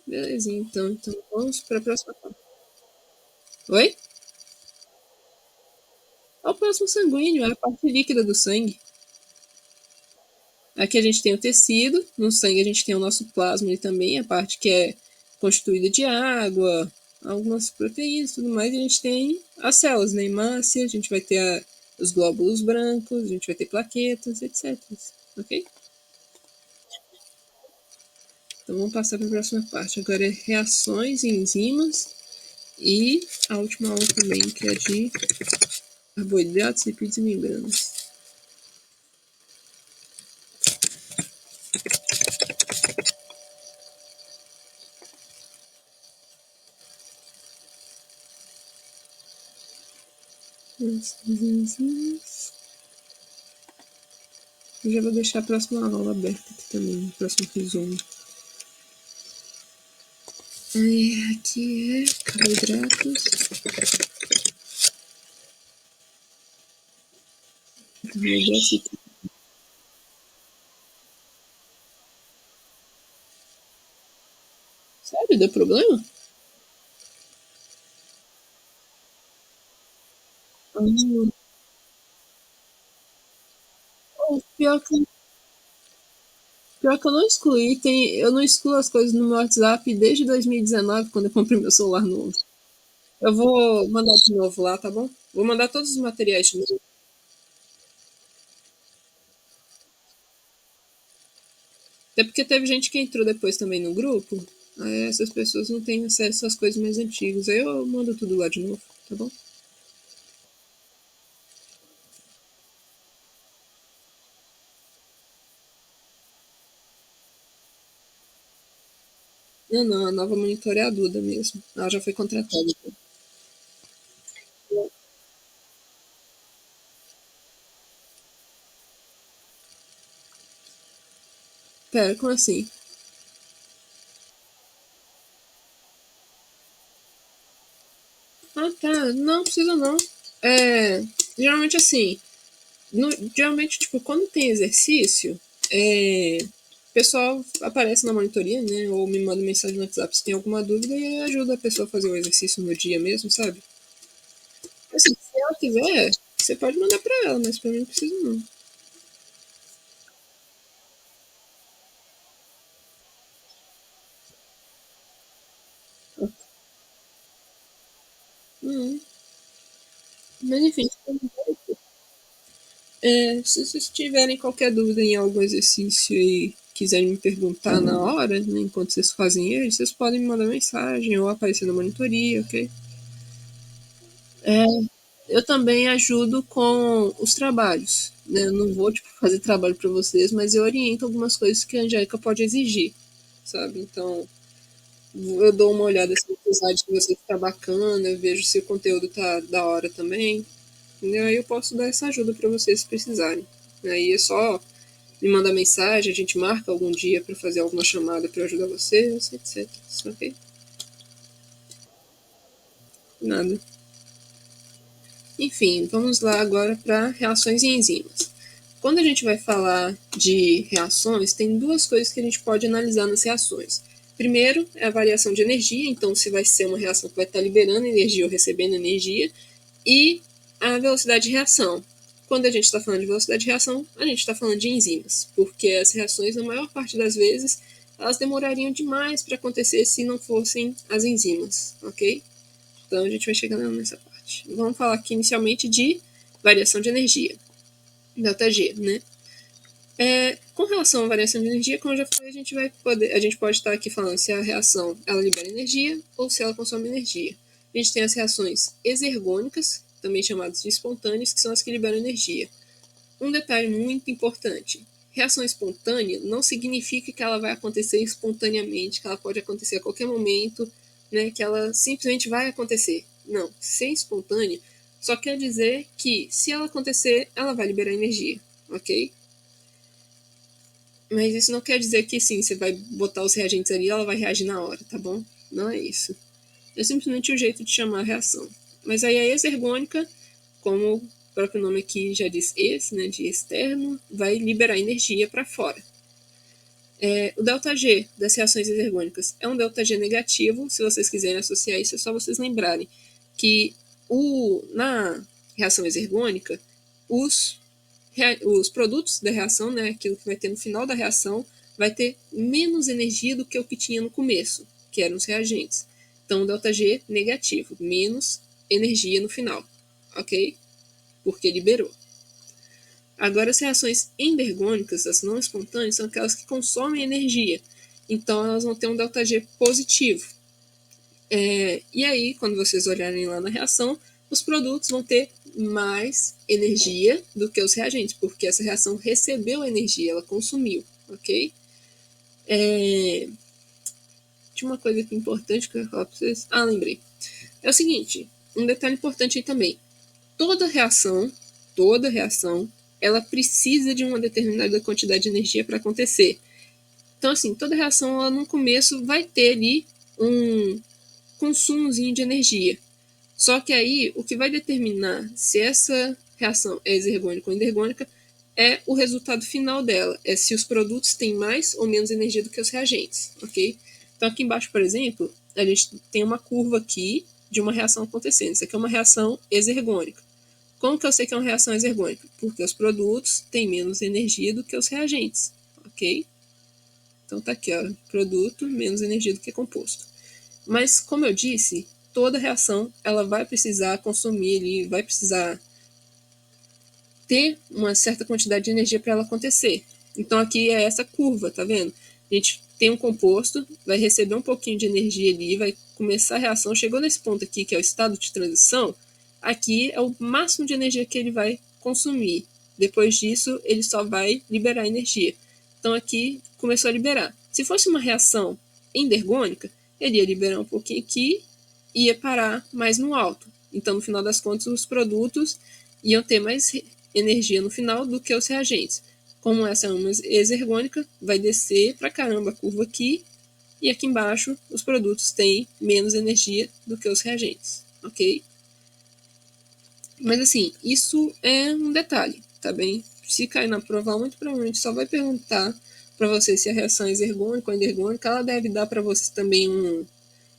A: Beleza, então vamos para a próxima parte. Oi? É o plasma sanguíneo, é a parte líquida do sangue. Aqui a gente tem o tecido, no sangue a gente tem o nosso plasma também, a parte que é constituída de água, algumas proteínas e tudo mais, e a gente tem as células, né, hemácia, a gente vai ter os glóbulos brancos, a gente vai ter plaquetas, etc. Ok? Então vamos passar para a próxima parte. Agora é reações e enzimas e a última aula também, que é de carboidratos, lipídios e membranas. Enzimas. Eu já vou deixar a próxima aula aberta aqui também, o próximo resumo. Aqui é carboidratos. Sério, deu problema? Ah, pior que Pior que eu não excluí, eu não excluo as coisas no meu WhatsApp desde 2019, quando eu comprei meu celular novo. Eu vou mandar de novo lá, tá bom? Vou mandar todos os materiais de novo. Até porque teve gente que entrou depois também no grupo. Aí essas pessoas não têm acesso às coisas mais antigas. Aí eu mando tudo lá de novo, tá bom? Não, não, a nova monitora é a Duda mesmo. Ela já foi contratada. Pera, como assim? Ah, tá. Não precisa não. É, geralmente assim, geralmente, tipo, quando tem exercício, o pessoal aparece na monitoria, né? Ou me manda mensagem no WhatsApp se tem alguma dúvida e ajuda a pessoa a fazer o exercício no dia mesmo, sabe? Assim, se ela quiser, você pode mandar pra ela, mas pra mim não precisa não. Hum, mas enfim, se vocês tiverem qualquer dúvida em algum exercício e quiserem me perguntar na hora, né, enquanto vocês fazem ele, vocês podem me mandar mensagem ou aparecer na monitoria, ok? É, eu também ajudo com os trabalhos. Né? Eu não vou tipo, fazer trabalho para vocês, mas eu oriento algumas coisas que a Angélica pode exigir, sabe? Então, eu dou uma olhada se o slide de vocês tá bacana, eu vejo se o conteúdo tá da hora também. E aí eu posso dar essa ajuda para vocês se precisarem. Aí é só me mandar mensagem, a gente marca algum dia para fazer alguma chamada para ajudar vocês, etc. Ok? Nada. Enfim, vamos lá agora para reações em enzimas. Quando a gente vai falar de reações, tem duas coisas que a gente pode analisar nas reações. Primeiro é a variação de energia, então se vai ser uma reação que vai estar liberando energia ou recebendo energia, e a velocidade de reação. Quando a gente está falando de velocidade de reação, a gente está falando de enzimas, porque as reações, na maior parte das vezes, elas demorariam demais para acontecer se não fossem as enzimas, ok? Então a gente vai chegando nessa parte. Vamos falar aqui inicialmente de variação de energia, ΔG, né? Com relação à variação de energia, como eu já falei, a gente pode estar aqui falando se a reação ela libera energia ou se ela consome energia. A gente tem as reações exergônicas, também chamadas de espontâneas, que são as que liberam energia. Um detalhe muito importante: reação espontânea não significa que ela vai acontecer espontaneamente, que ela pode acontecer a qualquer momento, né, que ela simplesmente vai acontecer. Não, ser espontânea só quer dizer que se ela acontecer, ela vai liberar energia, ok? Mas isso não quer dizer que sim, você vai botar os reagentes ali e ela vai reagir na hora, tá bom? Não é isso. É simplesmente o jeito de chamar a reação. Mas aí a exergônica, como o próprio nome aqui já diz ex, né, de externo, vai liberar energia para fora. O ΔG das reações exergônicas é um ΔG negativo. Se vocês quiserem associar isso, é só vocês lembrarem que na reação exergônica, os os produtos da reação, né, aquilo que vai ter no final da reação, vai ter menos energia do que o que tinha no começo, que eram os reagentes. Então, ΔG negativo, menos energia no final, ok? Porque liberou. Agora, as reações endergônicas, as não espontâneas, são aquelas que consomem energia. Então, elas vão ter um ΔG positivo. E aí, quando vocês olharem lá na reação, os produtos vão ter mais energia do que os reagentes, porque essa reação recebeu energia, ela consumiu, ok? Tinha uma coisa aqui importante que eu ia falar para vocês. Ah, lembrei. É o seguinte, um detalhe importante aí também. Toda reação, toda reação, ela precisa de uma determinada quantidade de energia para acontecer. Então, assim, toda reação, ela no começo vai ter ali um consumozinho de energia. Só que aí, o que vai determinar se essa reação é exergônica ou endergônica é o resultado final dela. É se os produtos têm mais ou menos energia do que os reagentes, ok? Então, aqui embaixo, por exemplo, a gente tem uma curva aqui de uma reação acontecendo. Isso aqui é uma reação exergônica. Como que eu sei que é uma reação exergônica? Porque os produtos têm menos energia do que os reagentes, ok? Então tá aqui, ó, produto menos energia do que composto. Mas, como eu disse, toda reação ela vai precisar consumir ali, vai precisar ter uma certa quantidade de energia para ela acontecer. Então aqui é essa curva, tá vendo? A gente tem um composto, vai receber um pouquinho de energia ali, vai começar a reação, chegou nesse ponto aqui, que é o estado de transição, aqui é o máximo de energia que ele vai consumir. Depois disso, ele só vai liberar energia. Então aqui começou a liberar. Se fosse uma reação endergônica, ele ia liberar um pouquinho aqui e ia parar mais no alto. Então, no final das contas, os produtos iam ter mais energia no final do que os reagentes. Como essa é uma exergônica, vai descer pra caramba a curva aqui, e aqui embaixo os produtos têm menos energia do que os reagentes, ok? Mas assim, isso é um detalhe, tá bem? Se cair na prova, muito provavelmente só vai perguntar para você se a reação é exergônica ou endergônica. Ela deve dar para você também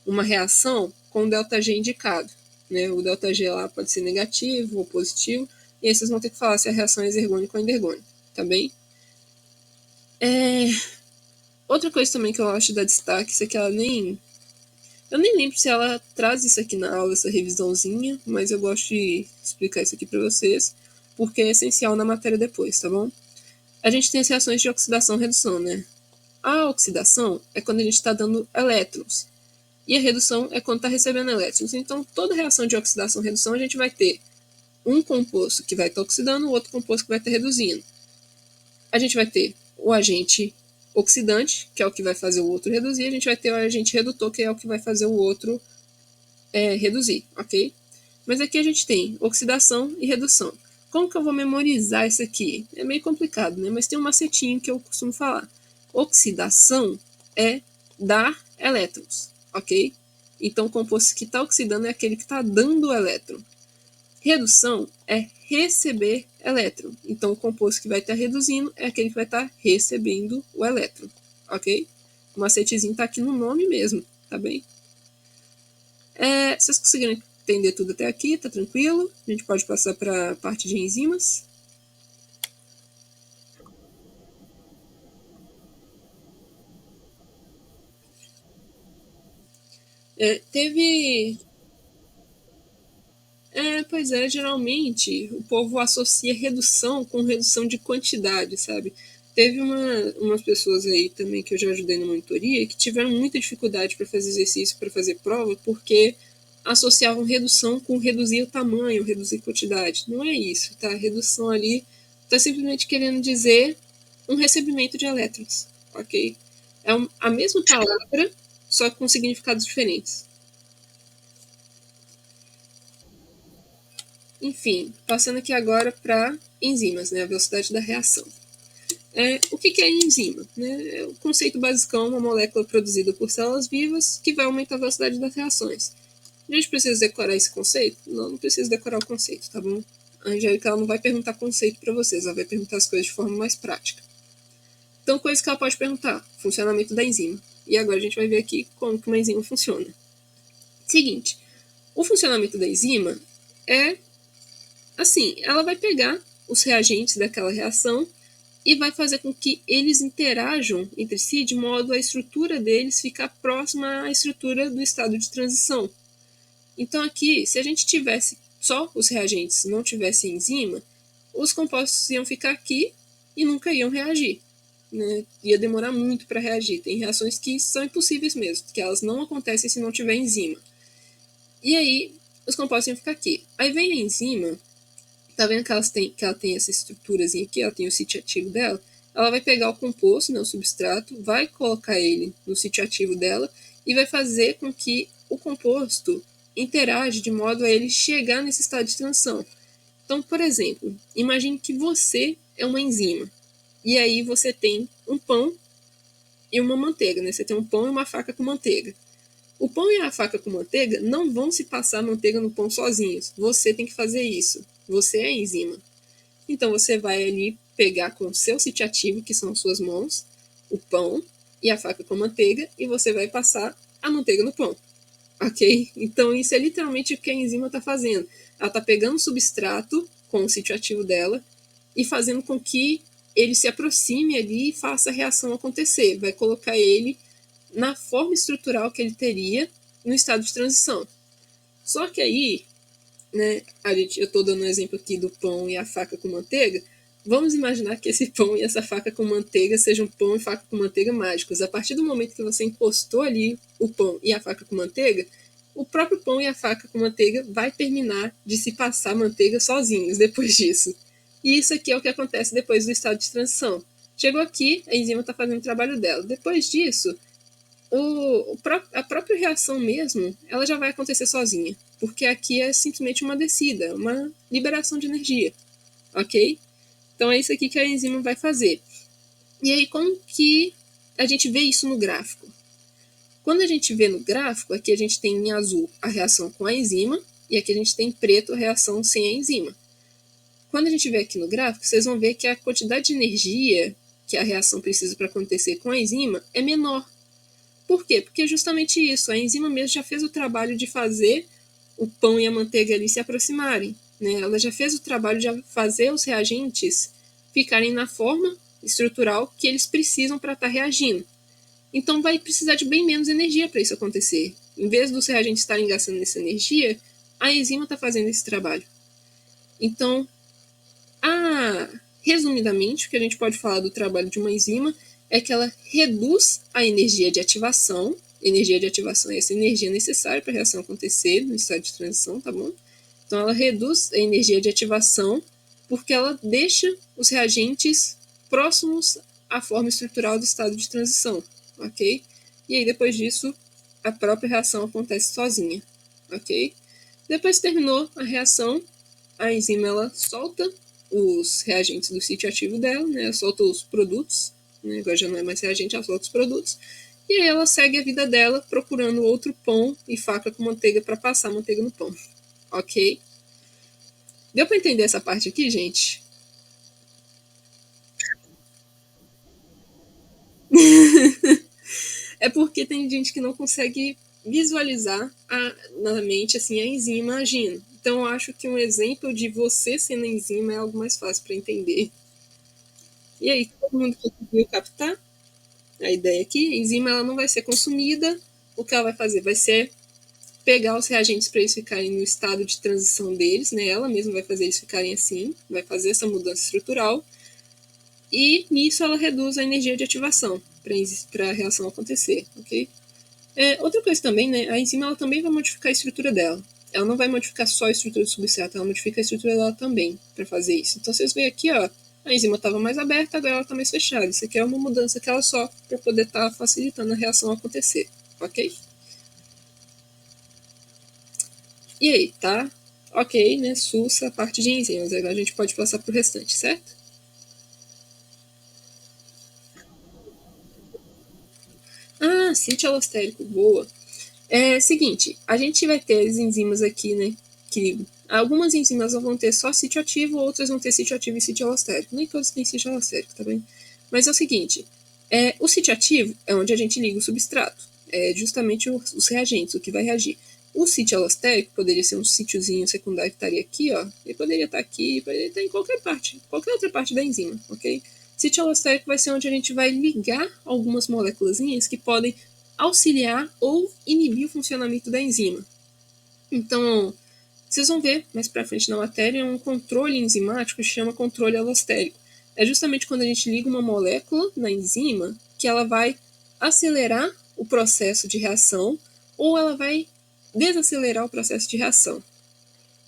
A: uma reação com o ΔG indicado, né? O ΔG lá pode ser negativo ou positivo, e aí vocês vão ter que falar se a reação é exergônica ou endergônica, tá bem? Outra coisa também que eu acho de dar destaque, isso aqui ela nem... Eu nem lembro se ela traz isso aqui na aula, essa revisãozinha, mas eu gosto de explicar isso aqui para vocês, porque é essencial na matéria depois, tá bom? A gente tem as reações de oxidação e redução, né? A oxidação é quando a gente está dando elétrons, e a redução é quando está recebendo elétrons. Então, toda reação de oxidação e redução, a gente vai ter um composto que vai estar oxidando, o outro composto que vai estar reduzindo. A gente vai ter o agente oxidante, que é o que vai fazer o outro reduzir, a gente vai ter o agente redutor, que é o que vai fazer o outro reduzir, ok? Mas aqui a gente tem oxidação e redução. Como que eu vou memorizar isso aqui? É meio complicado, né? Mas tem um macetinho que eu costumo falar. Oxidação é dar elétrons, ok? Então, o composto que está oxidando é aquele que está dando o elétron. Redução é receber elétron. Então, o composto que vai estar reduzindo é aquele que vai estar recebendo o elétron, ok? O macetezinho está aqui no nome mesmo, tá bem? Vocês conseguiram entender tudo até aqui? Tá tranquilo? A gente pode passar para a parte de enzimas. Teve... pois é, geralmente o povo associa redução com redução de quantidade, sabe? Teve umas pessoas aí também que eu já ajudei na monitoria que tiveram muita dificuldade para fazer exercício, para fazer prova, porque associavam redução com reduzir o tamanho, reduzir quantidade. Não é isso, tá? A redução ali está simplesmente querendo dizer um recebimento de elétrons, ok? É a mesma palavra, só com significados diferentes. Enfim, passando aqui agora para enzimas, né? A velocidade da reação. O que é enzima? Né? É o conceito basicão, uma molécula produzida por células vivas que vai aumentar a velocidade das reações. A gente precisa decorar esse conceito? Não precisa decorar o conceito, tá bom? A Angélica ela não vai perguntar conceito para vocês, ela vai perguntar as coisas de forma mais prática. Então, coisas que ela pode perguntar: funcionamento da enzima. E agora a gente vai ver aqui como que uma enzima funciona. Seguinte, o funcionamento da enzima é assim, ela vai pegar os reagentes daquela reação e vai fazer com que eles interajam entre si de modo a estrutura deles ficar próxima à estrutura do estado de transição. Então aqui, se a gente tivesse só os reagentes, não tivesse enzima, os compostos iam ficar aqui e nunca iam reagir. Né? Ia demorar muito para reagir. Tem reações que são impossíveis mesmo, que elas não acontecem se não tiver enzima. E aí, os compostos iam ficar aqui. Aí vem a enzima. Tá vendo que ela tem essa estruturazinha aqui, ela tem o sítio ativo dela? Ela vai pegar o composto, né, o substrato, vai colocar ele no sítio ativo dela e vai fazer com que o composto interage de modo a ele chegar nesse estado de transição. Então, por exemplo, imagine que você é uma enzima e aí você tem um pão e uma manteiga, né? Você tem um pão e uma faca com manteiga. O pão e a faca com manteiga não vão se passar manteiga no pão sozinhos. Você tem que fazer isso. Você é a enzima. Então você vai ali pegar com o seu sítio ativo, que são suas mãos, o pão e a faca com manteiga, e você vai passar a manteiga no pão. Ok? Então isso é literalmente o que a enzima está fazendo. Ela está pegando o substrato com o sítio ativo dela e fazendo com que ele se aproxime ali e faça a reação acontecer, vai colocar ele na forma estrutural que ele teria no estado de transição. Só que aí, né, eu estou dando um exemplo aqui do pão e a faca com manteiga. Vamos imaginar que esse pão e essa faca com manteiga sejam pão e faca com manteiga mágicos. A partir do momento que você encostou ali o pão e a faca com manteiga, o próprio pão e a faca com manteiga vai terminar de se passar manteiga sozinhos depois disso. E isso aqui é o que acontece depois do estado de transição. Chegou aqui, a enzima está fazendo o trabalho dela. Depois disso, a própria reação mesmo, ela já vai acontecer sozinha. Porque aqui é simplesmente uma descida, uma liberação de energia. Ok? Então é isso aqui que a enzima vai fazer. E aí, como que a gente vê isso no gráfico? Quando a gente vê no gráfico, aqui a gente tem em azul a reação com a enzima, e aqui a gente tem em preto a reação sem a enzima. Quando a gente vê aqui no gráfico, vocês vão ver que a quantidade de energia que a reação precisa para acontecer com a enzima é menor. Por quê? Porque é justamente isso, a enzima mesmo já fez o trabalho de fazer o pão e a manteiga ali se aproximarem. Né? Ela já fez o trabalho de fazer os reagentes ficarem na forma estrutural que eles precisam para estar reagindo. Então vai precisar de bem menos energia para isso acontecer. Em vez dos reagentes estarem gastando essa energia, a enzima está fazendo esse trabalho. Então, resumidamente, o que a gente pode falar do trabalho de uma enzima é que ela reduz a energia de ativação. Energia de ativação é essa energia necessária para a reação acontecer no estado de transição, tá bom? Então, ela reduz a energia de ativação porque ela deixa os reagentes próximos à forma estrutural do estado de transição, ok? E aí, depois disso, a própria reação acontece sozinha, ok? Depois que terminou a reação, a enzima ela solta os reagentes do sítio ativo dela, né? Ela solta os produtos, né? Agora já não é mais reagente, ela solta os produtos. E aí ela segue a vida dela procurando outro pão e faca com manteiga para passar a manteiga no pão. Ok? Deu para entender essa parte aqui, gente? É porque tem gente que não consegue visualizar na mente assim, a enzima agindo. Então eu acho que um exemplo de você sendo enzima é algo mais fácil para entender. E aí, todo mundo conseguiu captar a ideia aqui? A enzima ela não vai ser consumida. O que ela vai fazer vai ser pegar os reagentes para eles ficarem no estado de transição deles, né? Ela mesma vai fazer eles ficarem assim, vai fazer essa mudança estrutural. E nisso ela reduz a energia de ativação para a reação acontecer, ok? Outra coisa também, né? A enzima ela também vai modificar a estrutura dela. Ela não vai modificar só a estrutura do substrato, ela modifica a estrutura dela também para fazer isso. Então vocês veem aqui, ó, a enzima estava mais aberta, agora ela está mais fechada. Isso aqui é uma mudança que ela só para poder estar facilitando a reação acontecer, ok? E aí, tá? Ok, né? Sussa a parte de enzimas. Agora a gente pode passar pro restante, certo? Sítio alostérico, boa. Seguinte, a gente vai ter as enzimas aqui, né? Que algumas enzimas vão ter só sítio ativo, outras vão ter sítio ativo e sítio alostérico. Nem todas têm sítio alostérico, tá bem? Mas é o seguinte, o sítio ativo é onde a gente liga o substrato. É justamente os reagentes, o que vai reagir. O sítio alostérico poderia ser um sítiozinho secundário que estaria aqui, ó. Ele poderia estar aqui, poderia estar em qualquer parte, qualquer outra parte da enzima, ok? Sítio alostérico vai ser onde a gente vai ligar algumas moléculas que podem auxiliar ou inibir o funcionamento da enzima. Então, vocês vão ver mais para frente na matéria um controle enzimático que se chama controle alostérico. É justamente quando a gente liga uma molécula na enzima que ela vai acelerar o processo de reação ou ela vai desacelerar o processo de reação.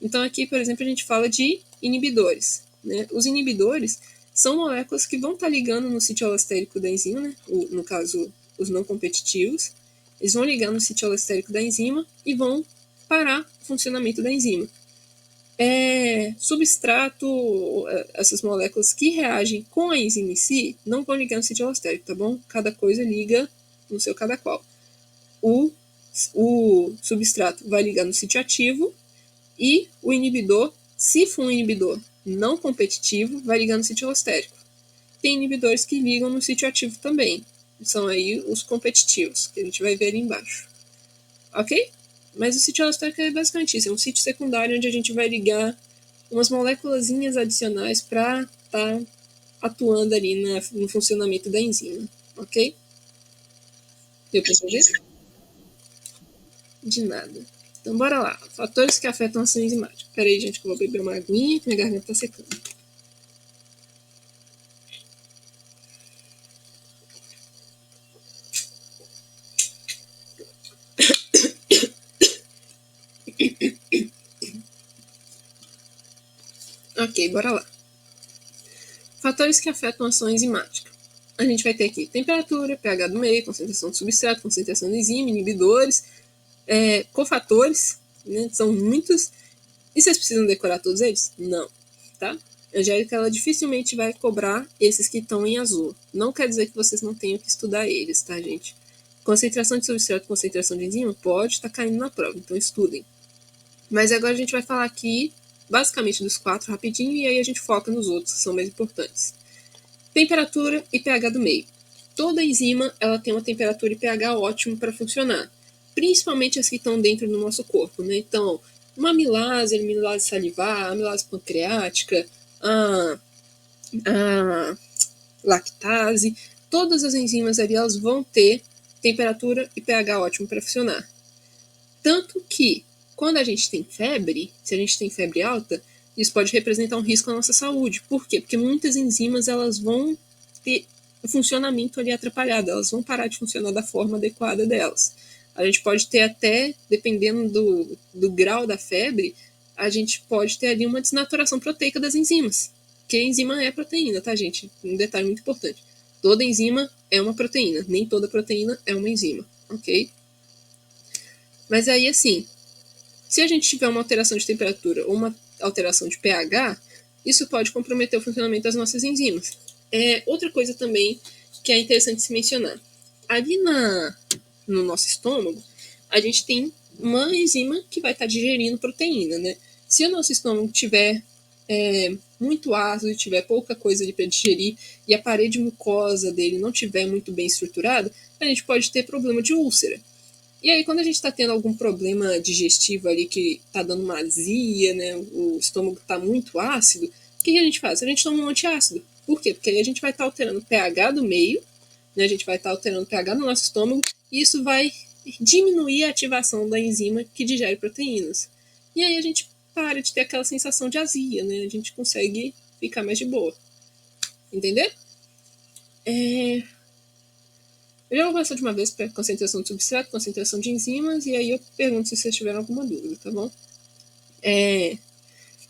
A: Então aqui, por exemplo, a gente fala de inibidores. Né? Os inibidores são moléculas que vão estar ligando no sítio alostérico da enzima, né? No caso, os não competitivos. Eles vão ligar no sítio alostérico da enzima e vão parar o funcionamento da enzima. Substrato, essas moléculas que reagem com a enzima em si, não vão ligar no sítio alostérico, tá bom? Cada coisa liga no seu cada qual. O substrato vai ligar no sítio ativo e o inibidor, se for um inibidor não competitivo, vai ligar no sítio alostérico. Tem inibidores que ligam no sítio ativo também. São aí os competitivos, que a gente vai ver ali embaixo. Ok? Mas o sítio alostérico é basicamente isso. É um sítio secundário onde a gente vai ligar umas moléculas adicionais para estar atuando ali no funcionamento da enzima, ok? Deu para entender? De nada. Então, bora lá. Fatores que afetam a ação enzimática. Pera aí, gente, que eu vou beber uma aguinha, que minha garganta tá secando. Ok, bora lá. Fatores que afetam a ação enzimática. A gente vai ter aqui temperatura, pH do meio, concentração do substrato, concentração da enzima, inibidores, cofatores, né? São muitos. E vocês precisam decorar todos eles? Não, tá? A Angélica, ela dificilmente vai cobrar esses que estão em azul. Não quer dizer que vocês não tenham que estudar eles, tá, gente? Concentração de substrato, concentração de enzima pode estar caindo na prova, então estudem. Mas agora a gente vai falar aqui, basicamente, dos 4 rapidinho, e aí a gente foca nos outros, que são mais importantes. Temperatura e pH do meio. Toda enzima ela tem uma temperatura e pH ótimo para funcionar, principalmente as que estão dentro do nosso corpo, né? Então, uma amilase salivar, amilase pancreática, a lactase, todas as enzimas ali elas vão ter temperatura e pH ótimo para funcionar. Tanto que, quando a gente tem febre, se a gente tem febre alta, isso pode representar um risco à nossa saúde. Por quê? Porque muitas enzimas elas vão ter o funcionamento ali atrapalhado, elas vão parar de funcionar da forma adequada delas. A gente pode ter até, dependendo do grau da febre, a gente pode ter ali uma desnaturação proteica das enzimas. Porque a enzima é proteína, tá, gente? Um detalhe muito importante. Toda enzima é uma proteína, nem toda proteína é uma enzima, ok? Mas aí, assim, se a gente tiver uma alteração de temperatura ou uma alteração de pH, isso pode comprometer o funcionamento das nossas enzimas. Outra coisa também que é interessante se mencionar. Ali no nosso estômago, a gente tem uma enzima que vai estar digerindo proteína, né? Se o nosso estômago tiver muito ácido, tiver pouca coisa ali para digerir e a parede mucosa dele não tiver muito bem estruturada, a gente pode ter problema de úlcera. E aí, quando a gente está tendo algum problema digestivo ali que está dando uma azia, né, o estômago está muito ácido, o que a gente faz? A gente toma um antiácido. Por quê? Porque aí a gente vai estar alterando o pH do meio, né, a gente vai estar alterando o pH do nosso estômago, e isso vai diminuir a ativação da enzima que digere proteínas. E aí a gente para de ter aquela sensação de azia, né? A gente consegue ficar mais de boa. Entender? Eu já vou passar de uma vez para concentração de substrato, concentração de enzimas, e aí eu pergunto se vocês tiveram alguma dúvida, tá bom?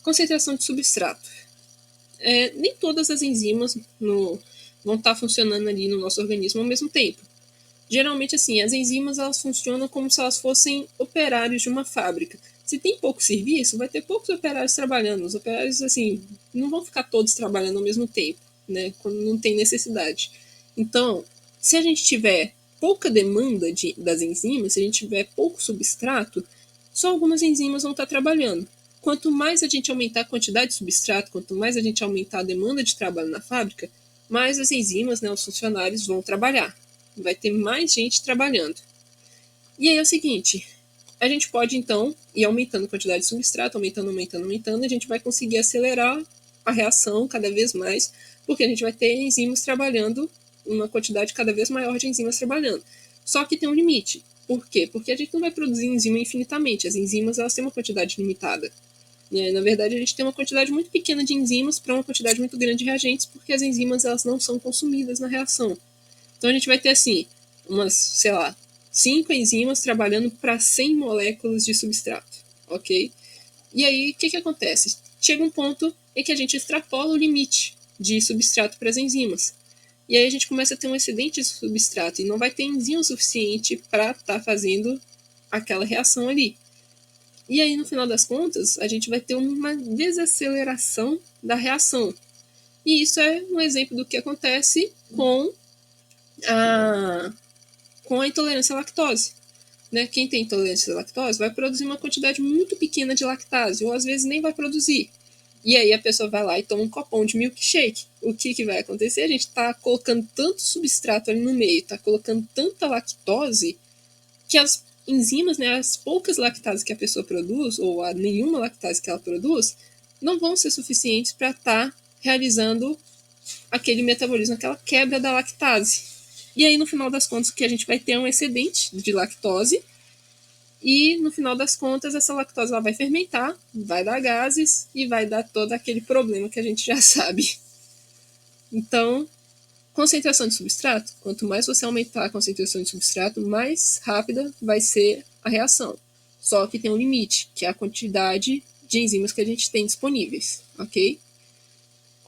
A: Concentração de substrato. Nem todas as enzimas vão estar funcionando ali no nosso organismo ao mesmo tempo. Geralmente, assim, as enzimas elas funcionam como se elas fossem operários de uma fábrica. Se tem pouco serviço, vai ter poucos operários trabalhando. Os operários, assim, não vão ficar todos trabalhando ao mesmo tempo, né? Quando não tem necessidade. Então, se a gente tiver pouca demanda das enzimas, se a gente tiver pouco substrato, só algumas enzimas vão estar trabalhando. Quanto mais a gente aumentar a quantidade de substrato, quanto mais a gente aumentar a demanda de trabalho na fábrica, mais as enzimas, né, os funcionários vão trabalhar. Vai ter mais gente trabalhando. E aí é o seguinte, a gente pode então ir aumentando a quantidade de substrato, aumentando, e a gente vai conseguir acelerar a reação cada vez mais, porque a gente vai ter enzimas trabalhando, uma quantidade cada vez maior de enzimas trabalhando. Só que tem um limite. Por quê? Porque a gente não vai produzir enzima infinitamente. As enzimas elas têm uma quantidade limitada. Na verdade, a gente tem uma quantidade muito pequena de enzimas para uma quantidade muito grande de reagentes, porque as enzimas elas não são consumidas na reação. Então a gente vai ter assim, umas, 5 enzimas trabalhando para 100 moléculas de substrato, ok? E aí, o que acontece? Chega um ponto em que a gente extrapola o limite de substrato para as enzimas. E aí a gente começa a ter um excedente de substrato e não vai ter enzima suficiente para estar fazendo aquela reação ali. E aí, no final das contas, a gente vai ter uma desaceleração da reação. E isso é um exemplo do que acontece com a intolerância à lactose. Né? Quem tem intolerância à lactose vai produzir uma quantidade muito pequena de lactase, ou às vezes nem vai produzir. E aí a pessoa vai lá e toma um copão de milkshake. O que vai acontecer? A gente está colocando tanto substrato ali no meio, está colocando tanta lactose, que as enzimas, né, as poucas lactases que a pessoa produz, ou a nenhuma lactase que ela produz, não vão ser suficientes para estar realizando aquele metabolismo, aquela quebra da lactase. E aí, no final das contas, o que a gente vai ter é um excedente de lactose. E, no final das contas, essa lactose ela vai fermentar, vai dar gases e vai dar todo aquele problema que a gente já sabe. Então, concentração de substrato, quanto mais você aumentar a concentração de substrato, mais rápida vai ser a reação. Só que tem um limite, que é a quantidade de enzimas que a gente tem disponíveis, ok?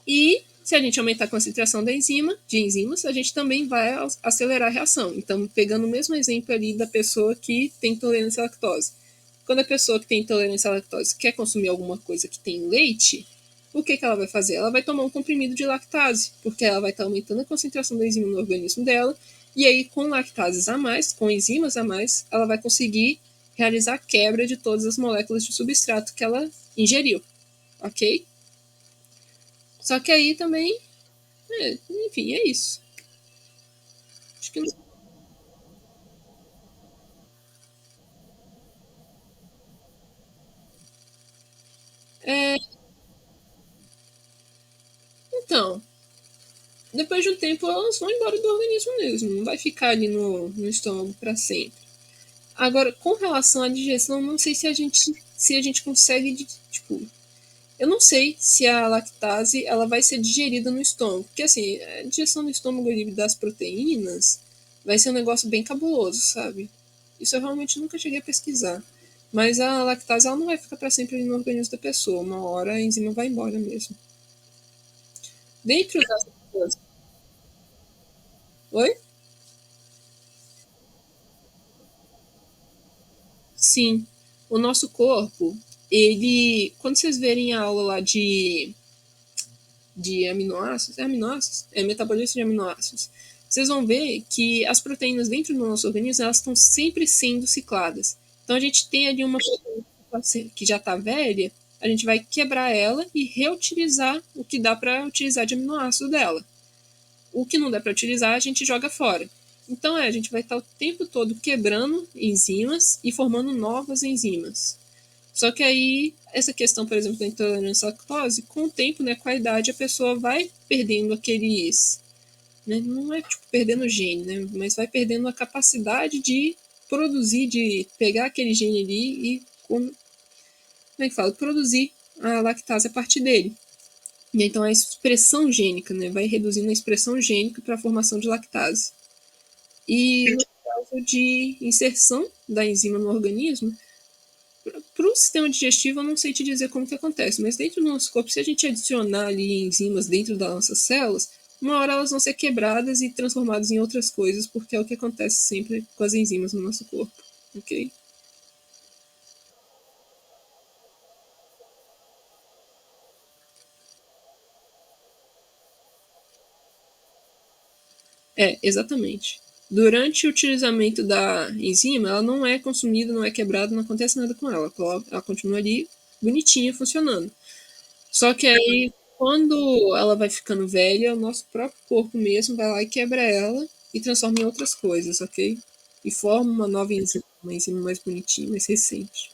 A: E se a gente aumentar a concentração de enzimas, a gente também vai acelerar a reação. Então, pegando o mesmo exemplo ali da pessoa que tem intolerância à lactose. Quando a pessoa que tem intolerância à lactose quer consumir alguma coisa que tem leite, o que ela vai fazer? Ela vai tomar um comprimido de lactase, porque ela vai estar aumentando a concentração da enzima no organismo dela, e aí com lactases a mais, com enzimas a mais, ela vai conseguir realizar a quebra de todas as moléculas de substrato que ela ingeriu, ok? Só que aí também, enfim, é isso. Acho que não... É, então, depois de um tempo elas vão embora do organismo mesmo, não vai ficar ali no estômago para sempre. Agora, com relação à digestão, não sei se a gente consegue, tipo, eu não sei se a lactase ela vai ser digerida no estômago, porque assim, a digestão no estômago das proteínas vai ser um negócio bem cabuloso, sabe? Isso eu realmente nunca cheguei a pesquisar. Mas a lactase ela não vai ficar para sempre ali no organismo da pessoa, uma hora a enzima vai embora mesmo. Dentro das coisas. Oi? Sim. O nosso corpo, ele. Quando vocês verem a aula lá de aminoácidos, aminoácidos? É metabolismo de aminoácidos. Vocês vão ver que as proteínas dentro do nosso organismo elas estão sempre sendo cicladas. Então a gente tem ali uma proteína que já está velha, a gente vai quebrar ela e reutilizar o que dá para utilizar de aminoácido dela. O que não dá para utilizar, a gente joga fora. Então a gente vai estar o tempo todo quebrando enzimas e formando novas enzimas. Só que aí, essa questão, por exemplo, da intolerância à lactose, com o tempo, né, com a idade, a pessoa vai perdendo aqueles. Né, não é tipo perdendo o gene, né, mas vai perdendo a capacidade de produzir, de pegar aquele gene ali e, como é que fala, produzir a lactase a partir dele. E então a expressão gênica, né, vai reduzindo a expressão gênica para a formação de lactase. E no caso de inserção da enzima no organismo, para o sistema digestivo, eu não sei te dizer como que acontece, mas dentro do nosso corpo, se a gente adicionar ali enzimas dentro das nossas células, uma hora elas vão ser quebradas e transformadas em outras coisas, porque é o que acontece sempre com as enzimas no nosso corpo, ok? É, exatamente. Durante o utilizamento da enzima, ela não é consumida, não é quebrada, não acontece nada com ela. Ela continua ali bonitinha, funcionando. Só que aí, quando ela vai ficando velha, o nosso próprio corpo mesmo vai lá e quebra ela e transforma em outras coisas, ok? E forma uma enzima mais bonitinha, mais recente.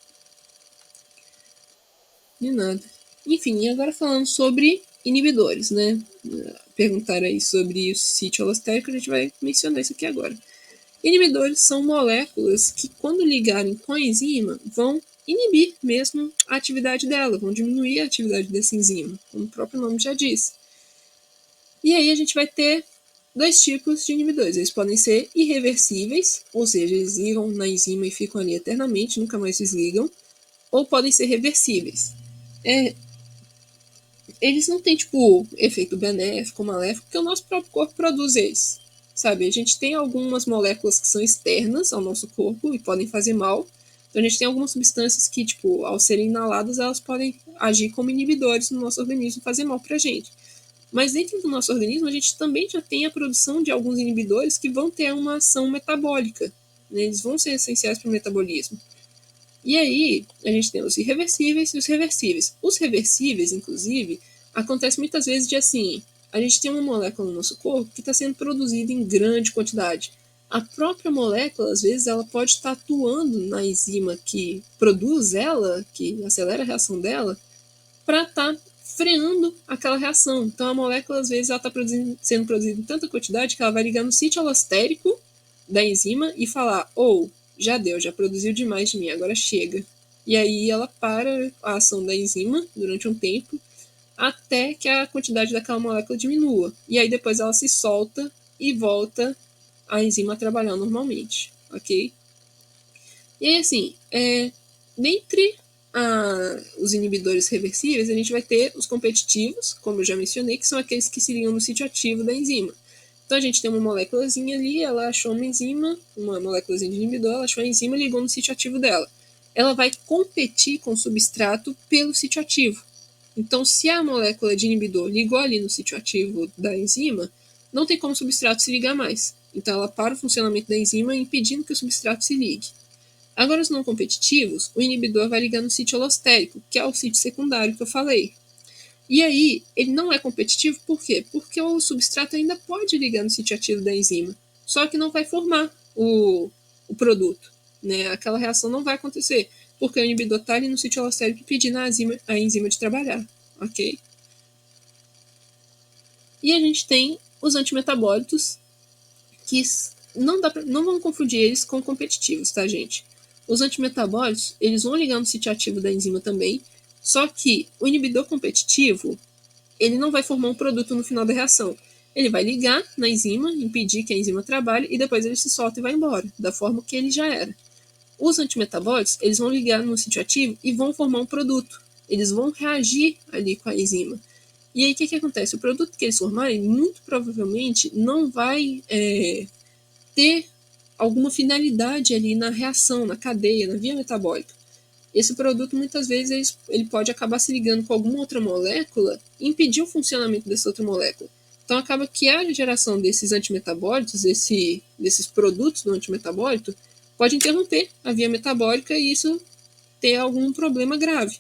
A: De nada. Enfim, e agora falando sobre inibidores, né? Perguntaram aí sobre o sítio alostérico, a gente vai mencionar isso aqui agora. Inibidores são moléculas que, quando ligarem com a enzima, vão inibir mesmo a atividade dela, vão diminuir a atividade dessa enzima, como o próprio nome já diz. E aí a gente vai ter dois tipos de inibidores. Eles podem ser irreversíveis, ou seja, eles ligam na enzima e ficam ali eternamente, nunca mais desligam, ou podem ser reversíveis. É, eles não têm, tipo, efeito benéfico, maléfico, porque o nosso próprio corpo produz eles. Sabe? A gente tem algumas moléculas que são externas ao nosso corpo e podem fazer mal. Então a gente tem algumas substâncias que, tipo, ao serem inaladas, elas podem agir como inibidores no nosso organismo e fazer mal pra gente. Mas dentro do nosso organismo, a gente também já tem a produção de alguns inibidores que vão ter uma ação metabólica. Né? Eles vão ser essenciais para o metabolismo. E aí, a gente tem os irreversíveis e os reversíveis. Os reversíveis, inclusive, acontece muitas vezes de assim, a gente tem uma molécula no nosso corpo que está sendo produzida em grande quantidade. A própria molécula, às vezes, ela pode estar atuando na enzima que produz ela, que acelera a reação dela, para estar freando aquela reação. Então a molécula, às vezes, ela está sendo produzida em tanta quantidade que ela vai ligar no sítio alostérico da enzima e falar, já deu, já produziu demais de mim, agora chega. E aí ela para a ação da enzima durante um tempo até que a quantidade daquela molécula diminua. E aí depois ela se solta e volta a enzima a trabalhar normalmente, ok? E aí, assim, dentre os inibidores reversíveis, a gente vai ter os competitivos, como eu já mencionei, que são aqueles que se ligam no sítio ativo da enzima. Então a gente tem uma moléculazinha ali, ela achou uma enzima, uma moléculazinha de inibidor, ela achou a enzima e ligou no sítio ativo dela. Ela vai competir com o substrato pelo sítio ativo. Então, se a molécula de inibidor ligou ali no sítio ativo da enzima, não tem como o substrato se ligar mais. Então, ela para o funcionamento da enzima, impedindo que o substrato se ligue. Agora, os não competitivos, o inibidor vai ligar no sítio alostérico, que é o sítio secundário que eu falei. E aí, ele não é competitivo por quê? Porque o substrato ainda pode ligar no sítio ativo da enzima, só que não vai formar o produto. Né? Aquela reação não vai acontecer, porque o inibidor está ali no sítio alostérico pedindo a enzima de trabalhar. Ok? E a gente tem os antimetabólitos, que não vamos confundir eles com competitivos, tá, gente? Os antimetabólitos, eles vão ligar no sítio ativo da enzima também, só que o inibidor competitivo, ele não vai formar um produto no final da reação. Ele vai ligar na enzima, impedir que a enzima trabalhe, e depois ele se solta e vai embora, da forma que ele já era. Os antimetabólitos, eles vão ligar no sítio ativo e vão formar um produto. Eles vão reagir ali com a enzima. E aí, o que acontece? O produto que eles formarem, muito provavelmente, não vai ter alguma finalidade ali na reação, na cadeia, na via metabólica. Esse produto, muitas vezes, ele pode acabar se ligando com alguma outra molécula e impedir o funcionamento dessa outra molécula. Então, acaba que a geração desses antimetabólitos, desses produtos do antimetabólito, pode interromper a via metabólica e isso ter algum problema grave.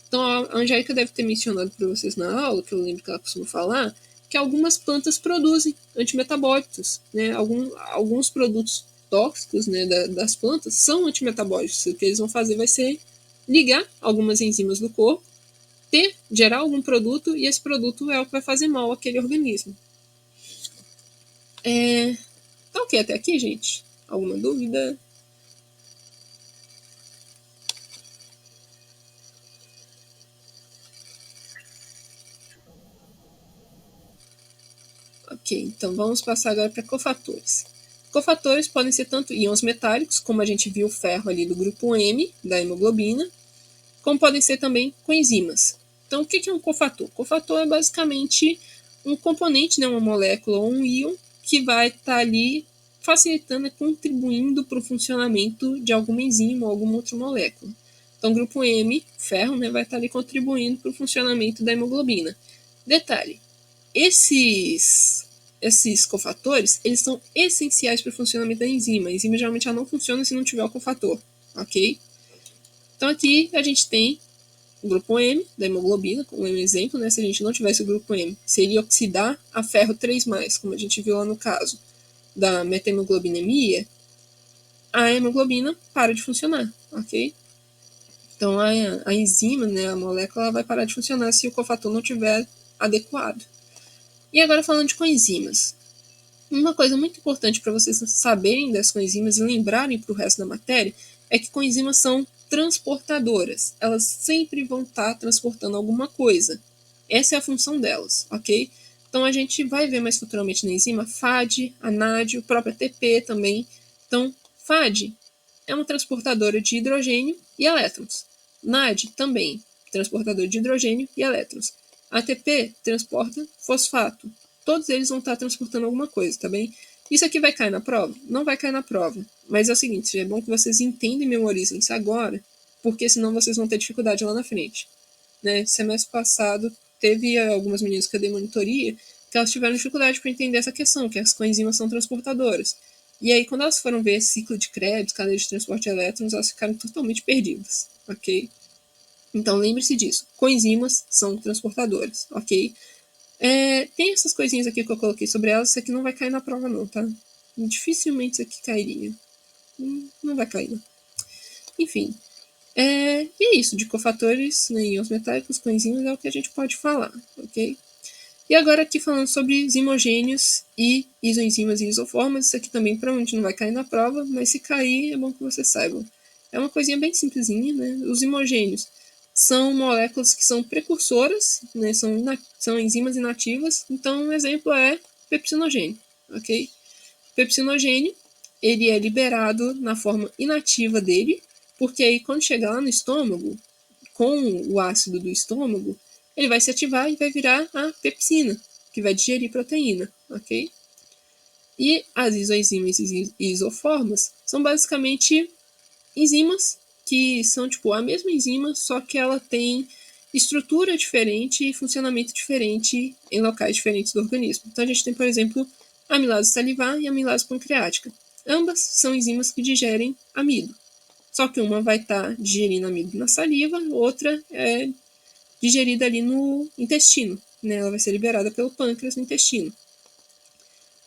A: Então, a Angélica deve ter mencionado para vocês na aula, que eu lembro que ela costuma falar, que algumas plantas produzem antimetabólitos. Né? Alguns produtos tóxicos, né, das plantas são antimetabólicos. O que eles vão fazer vai ser ligar algumas enzimas do corpo, gerar algum produto, e esse produto é o que vai fazer mal àquele organismo. Tá ok até aqui, gente? Alguma dúvida? Ok, então vamos passar agora para cofatores. Cofatores podem ser tanto íons metálicos, como a gente viu o ferro ali do grupo M, da hemoglobina, como podem ser também coenzimas. Então, o que é um cofator? Cofator é basicamente um componente, né, uma molécula ou um íon, que vai estar ali facilitando e contribuindo para o funcionamento de alguma enzima ou alguma outra molécula. Então, o grupo M, ferro, né, vai estar ali contribuindo para o funcionamento da hemoglobina. Detalhe, esses cofatores, eles são essenciais para o funcionamento da enzima. A enzima geralmente ela não funciona se não tiver o cofator, ok? Então aqui a gente tem o grupo M da hemoglobina, como um exemplo, né? Se a gente não tivesse o grupo M, seria oxidar a ferro 3+, como a gente viu lá no caso da metahemoglobinemia, a hemoglobina para de funcionar, ok? Então a enzima, né, a molécula, vai parar de funcionar se o cofator não estiver adequado. E agora falando de coenzimas. Uma coisa muito importante para vocês saberem das coenzimas e lembrarem para o resto da matéria é que coenzimas são transportadoras. Elas sempre vão estar transportando alguma coisa. Essa é a função delas, ok? Então a gente vai ver mais futuramente na enzima FAD, a NAD, o próprio ATP também. Então, FAD é uma transportadora de hidrogênio e elétrons. NAD também, transportador de hidrogênio e elétrons. ATP transporta fosfato. Todos eles vão estar transportando alguma coisa, tá bem? Isso aqui vai cair na prova? Não vai cair na prova. Mas é o seguinte, é bom que vocês entendam e memorizem isso agora, porque senão vocês vão ter dificuldade lá na frente. Né? Semestre passado, teve algumas meninas que eu dei monitoria, que elas tiveram dificuldade para entender essa questão, que as coenzimas são transportadoras. E aí, quando elas foram ver ciclo de Krebs, cadeia de transporte de elétrons, elas ficaram totalmente perdidas, ok? Então, lembre-se disso. Coenzimas são transportadoras, ok? Tem essas coisinhas aqui que eu coloquei sobre elas, isso aqui não vai cair na prova não, tá? Dificilmente isso aqui cairia. Não vai cair, não. Enfim. E é isso, de cofatores, né, íons metálicos, coenzimas, é o que a gente pode falar, ok? E agora aqui falando sobre zimogênios e isoenzimas e isoformas, isso aqui também provavelmente não vai cair na prova, mas se cair é bom que você saiba. É uma coisinha bem simplesinha, né? Os zimogênios são moléculas que são precursoras, né? São enzimas inativas, então um exemplo é pepsinogênio, ok? Pepsinogênio, ele é liberado na forma inativa dele, porque aí quando chegar lá no estômago, com o ácido do estômago, ele vai se ativar e vai virar a pepsina, que vai digerir proteína, ok? E as isoenzimas e isoformas são basicamente enzimas que são tipo a mesma enzima, só que ela tem estrutura diferente e funcionamento diferente em locais diferentes do organismo. Então a gente tem, por exemplo, a amilase salivar e a amilase pancreática. Ambas são enzimas que digerem amido. Só que uma vai estar digerindo amido na saliva, outra é digerida ali no intestino, né? Ela vai ser liberada pelo pâncreas no intestino.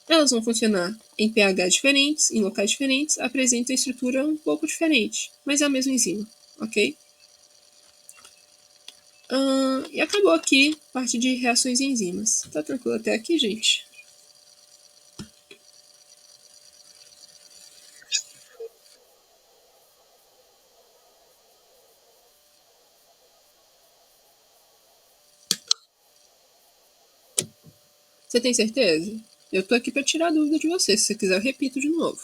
A: Elas vão funcionar em pH diferentes, em locais diferentes, apresentam a estrutura um pouco diferente, mas é a mesma enzima, ok? E acabou aqui a parte de reações e enzimas. Tá tranquilo até aqui, gente? Você tem certeza? Eu tô aqui para tirar a dúvida de você. Se você quiser, eu repito de novo.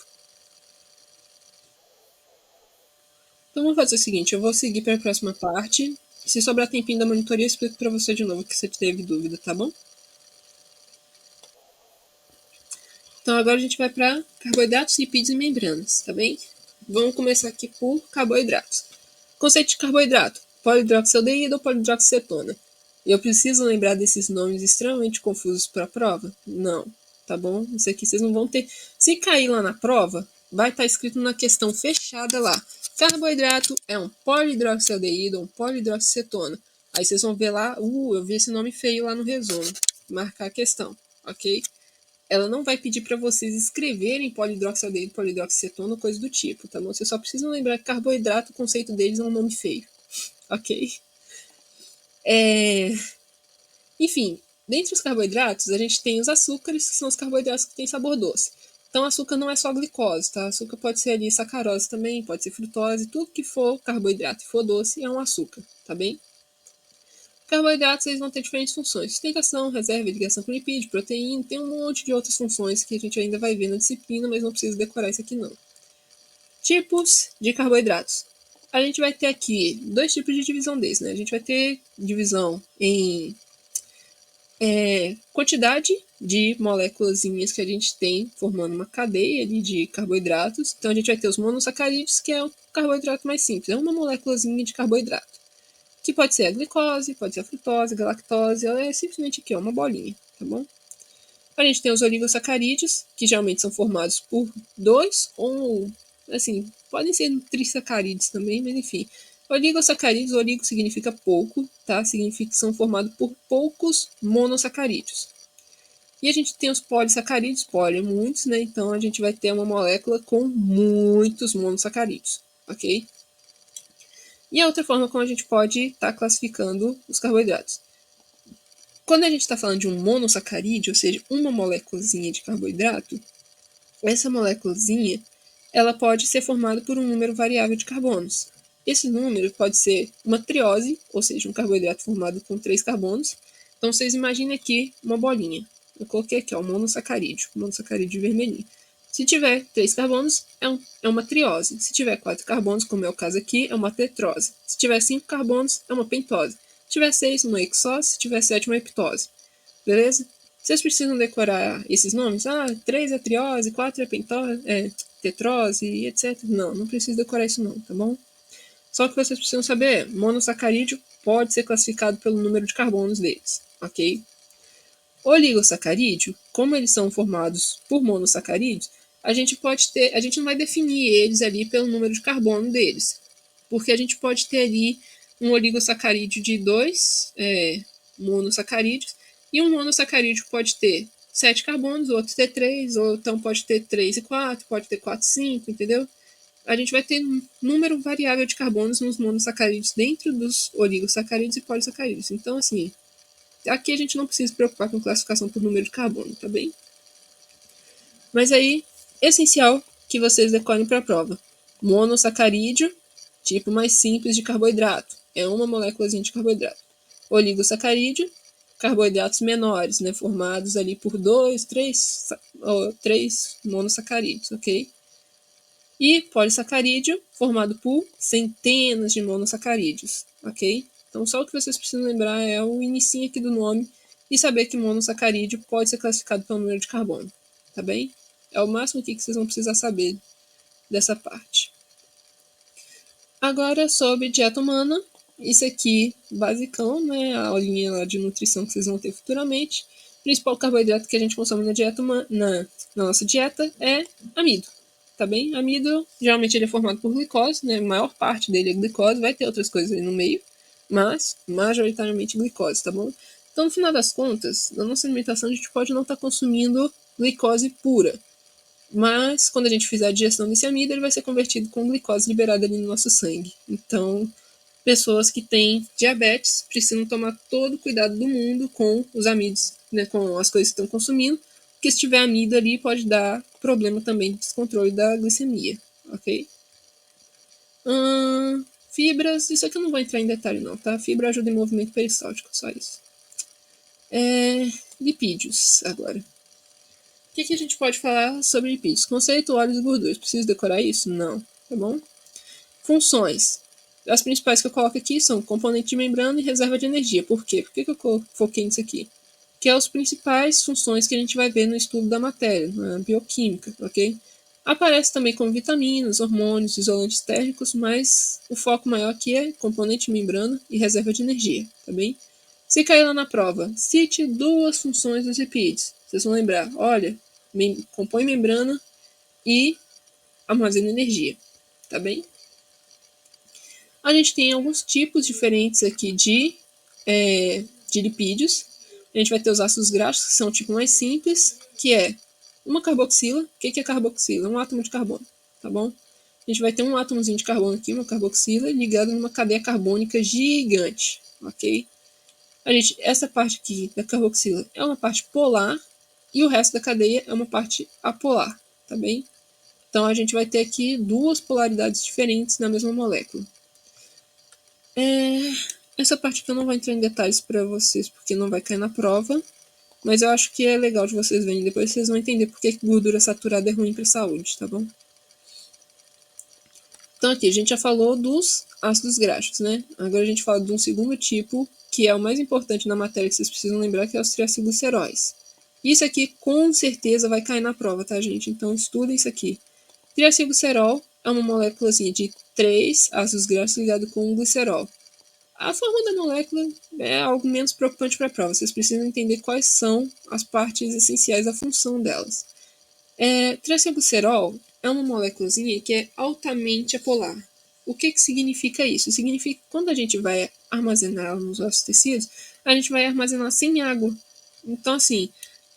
A: Então vamos fazer o seguinte, eu vou seguir para a próxima parte. Se sobrar tempinho da monitoria, eu explico para você de novo que você teve dúvida, tá bom? Então agora a gente vai para carboidratos, lipídios e membranas, tá bem? Vamos começar aqui por carboidratos. Conceito de carboidrato: polidroxaldeído ou polidroxicetona. E eu preciso lembrar desses nomes extremamente confusos para a prova? Não, tá bom? Isso aqui vocês não vão ter. Se cair lá na prova, vai estar escrito na questão fechada lá. Carboidrato é um polidroxaldeído ou um polidroxicetona. Aí vocês vão ver lá, eu vi esse nome feio lá no resumo. Marcar a questão, ok? Ela não vai pedir para vocês escreverem polidroxaldeído, polidroxicetona ou coisa do tipo, tá bom? Vocês só precisam lembrar que carboidrato, o conceito deles é um nome feio, ok? Enfim, dentre os carboidratos, a gente tem os açúcares, que são os carboidratos que têm sabor doce. Então, açúcar não é só glicose, tá? Açúcar pode ser ali sacarose também, pode ser frutose, tudo que for carboidrato e for doce é um açúcar, tá bem? Carboidratos eles vão ter diferentes funções: sustentação, reserva, ligação com lipídio, proteína, tem um monte de outras funções que a gente ainda vai ver na disciplina, mas não precisa decorar isso aqui não. Tipos de carboidratos. A gente vai ter aqui dois tipos de divisão desses, né? A gente vai ter divisão em quantidade de moléculas que a gente tem formando uma cadeia ali de carboidratos. Então a gente vai ter os monossacarídeos, que é o carboidrato mais simples, é uma moléculazinha de carboidrato, que pode ser a glicose, pode ser a frutose, a galactose, ela é simplesmente aqui, ó, uma bolinha, tá bom? A gente tem os oligosacarídeos, que geralmente são formados por dois ou, assim, podem ser trissacarídeos também, mas enfim. Oligosacarídeos, oligo significa pouco, tá? Significa que são formados por poucos monossacarídeos. E a gente tem os polissacarídeos, poli é muitos, né? Então a gente vai ter uma molécula com muitos monossacarídeos, ok? E a outra forma como a gente pode estar classificando os carboidratos. Quando a gente está falando de um monossacarídeo, ou seja, uma moléculazinha de carboidrato, essa moléculazinha ela pode ser formada por um número variável de carbonos. Esse número pode ser uma triose, ou seja, um carboidrato formado com 3 carbonos. Então vocês imaginem aqui uma bolinha. Eu coloquei aqui, ó, o monossacarídeo vermelhinho. Se tiver 3 carbonos, é uma triose. Se tiver 4 carbonos, como é o caso aqui, é uma tetrose. Se tiver 5 carbonos, é uma pentose. Se tiver 6, uma hexose. Se tiver 7, uma heptose. Beleza? Vocês precisam decorar esses nomes? 3 é triose, 4 é pentose, tetrose, etc. Não, não precisa decorar isso não, tá bom? Só que vocês precisam saber, monossacarídeo pode ser classificado pelo número de carbonos deles, ok? Oligosacarídeo, como eles são formados por monossacarídeos, a gente não vai definir eles ali pelo número de carbono deles, porque a gente pode ter ali um oligosacarídeo de 2 monossacarídeos, e um monossacarídeo pode ter 7 carbonos, outro ter 3, ou então pode ter 3 e 4, pode ter 4 e 5, entendeu? a gente vai ter número variável de carbonos nos monossacarídeos dentro dos oligosacarídeos e polissacarídeos. Então, assim, aqui a gente não precisa se preocupar com classificação por número de carbono, tá bem? Mas aí, essencial que vocês decorem para a prova. Monossacarídeo, tipo mais simples de carboidrato. É uma moléculazinha de carboidrato. Oligosacarídeo, carboidratos menores, né, formados ali por 3 monossacarídeos, ok? E polissacarídeo, formado por centenas de monossacarídeos, ok? Então, só o que vocês precisam lembrar é o inicinho aqui do nome e saber que monossacarídeo pode ser classificado pelo número de carbono, tá bem? É o máximo aqui que vocês vão precisar saber dessa parte. Agora, sobre dieta humana, isso aqui, basicão, né? A aulinha lá de nutrição que vocês vão ter futuramente. O principal carboidrato que a gente consome na dieta humana, na nossa dieta é amido, tá bem? Amido, geralmente ele é formado por glicose, né? A maior parte dele é glicose, vai ter outras coisas aí no meio, mas majoritariamente glicose, tá bom? Então, no final das contas, na nossa alimentação a gente pode não estar consumindo glicose pura, mas quando a gente fizer a digestão desse amido, ele vai ser convertido com glicose liberada ali no nosso sangue. Então, pessoas que têm diabetes precisam tomar todo o cuidado do mundo com os amidos, né, com as coisas que estão consumindo, porque se tiver amido ali pode dar problema também de descontrole da glicemia, ok? Fibras, isso aqui eu não vou entrar em detalhe não, tá? Fibra ajuda em movimento peristáltico, só isso. Lipídios, agora. O que a gente pode falar sobre lipídios? Conceito, óleos e gorduras. Preciso decorar isso? Não, tá bom? Funções. As principais que eu coloco aqui são componente de membrana e reserva de energia. Por quê? Por que eu foquei nisso aqui? Que é as principais funções que a gente vai ver no estudo da matéria, na bioquímica, ok? Aparece também como vitaminas, hormônios, isolantes térmicos, mas o foco maior aqui é componente de membrana e reserva de energia, tá bem? Se cair lá na prova, cite 2 funções dos lipídios. Vocês vão lembrar, olha, compõe membrana e armazena energia, tá bem? A gente tem alguns tipos diferentes aqui de lipídios. A gente vai ter os ácidos graxos, que são o tipo mais simples, que é uma carboxila. O que é carboxila? Um átomo de carbono, tá bom? A gente vai ter um átomozinho de carbono aqui, uma carboxila, ligado numa cadeia carbônica gigante, ok? Essa parte aqui da carboxila é uma parte polar e o resto da cadeia é uma parte apolar, tá bem? Então a gente vai ter aqui 2 polaridades diferentes na mesma molécula. Essa parte aqui eu não vou entrar em detalhes para vocês, porque não vai cair na prova, mas eu acho que é legal de vocês verem, depois vocês vão entender por que gordura saturada é ruim para a saúde, tá bom? Então aqui a gente já falou dos ácidos graxos, né? Agora a gente fala de um segundo tipo, que é o mais importante na matéria que vocês precisam lembrar, que é os triacilgliceróis. Isso aqui com certeza vai cair na prova, tá, gente? Então estudem isso aqui. Triacilglicerol é uma moléculazinha de 3 ácidos graxos ligado com um glicerol. A forma da molécula é algo menos preocupante para a prova. Vocês precisam entender quais são as partes essenciais da função delas. Triacilglicerol é uma moléculazinha que é altamente apolar. O que significa isso? Significa que quando a gente vai armazenar nos nossos tecidos, a gente vai armazenar sem água. Então, assim,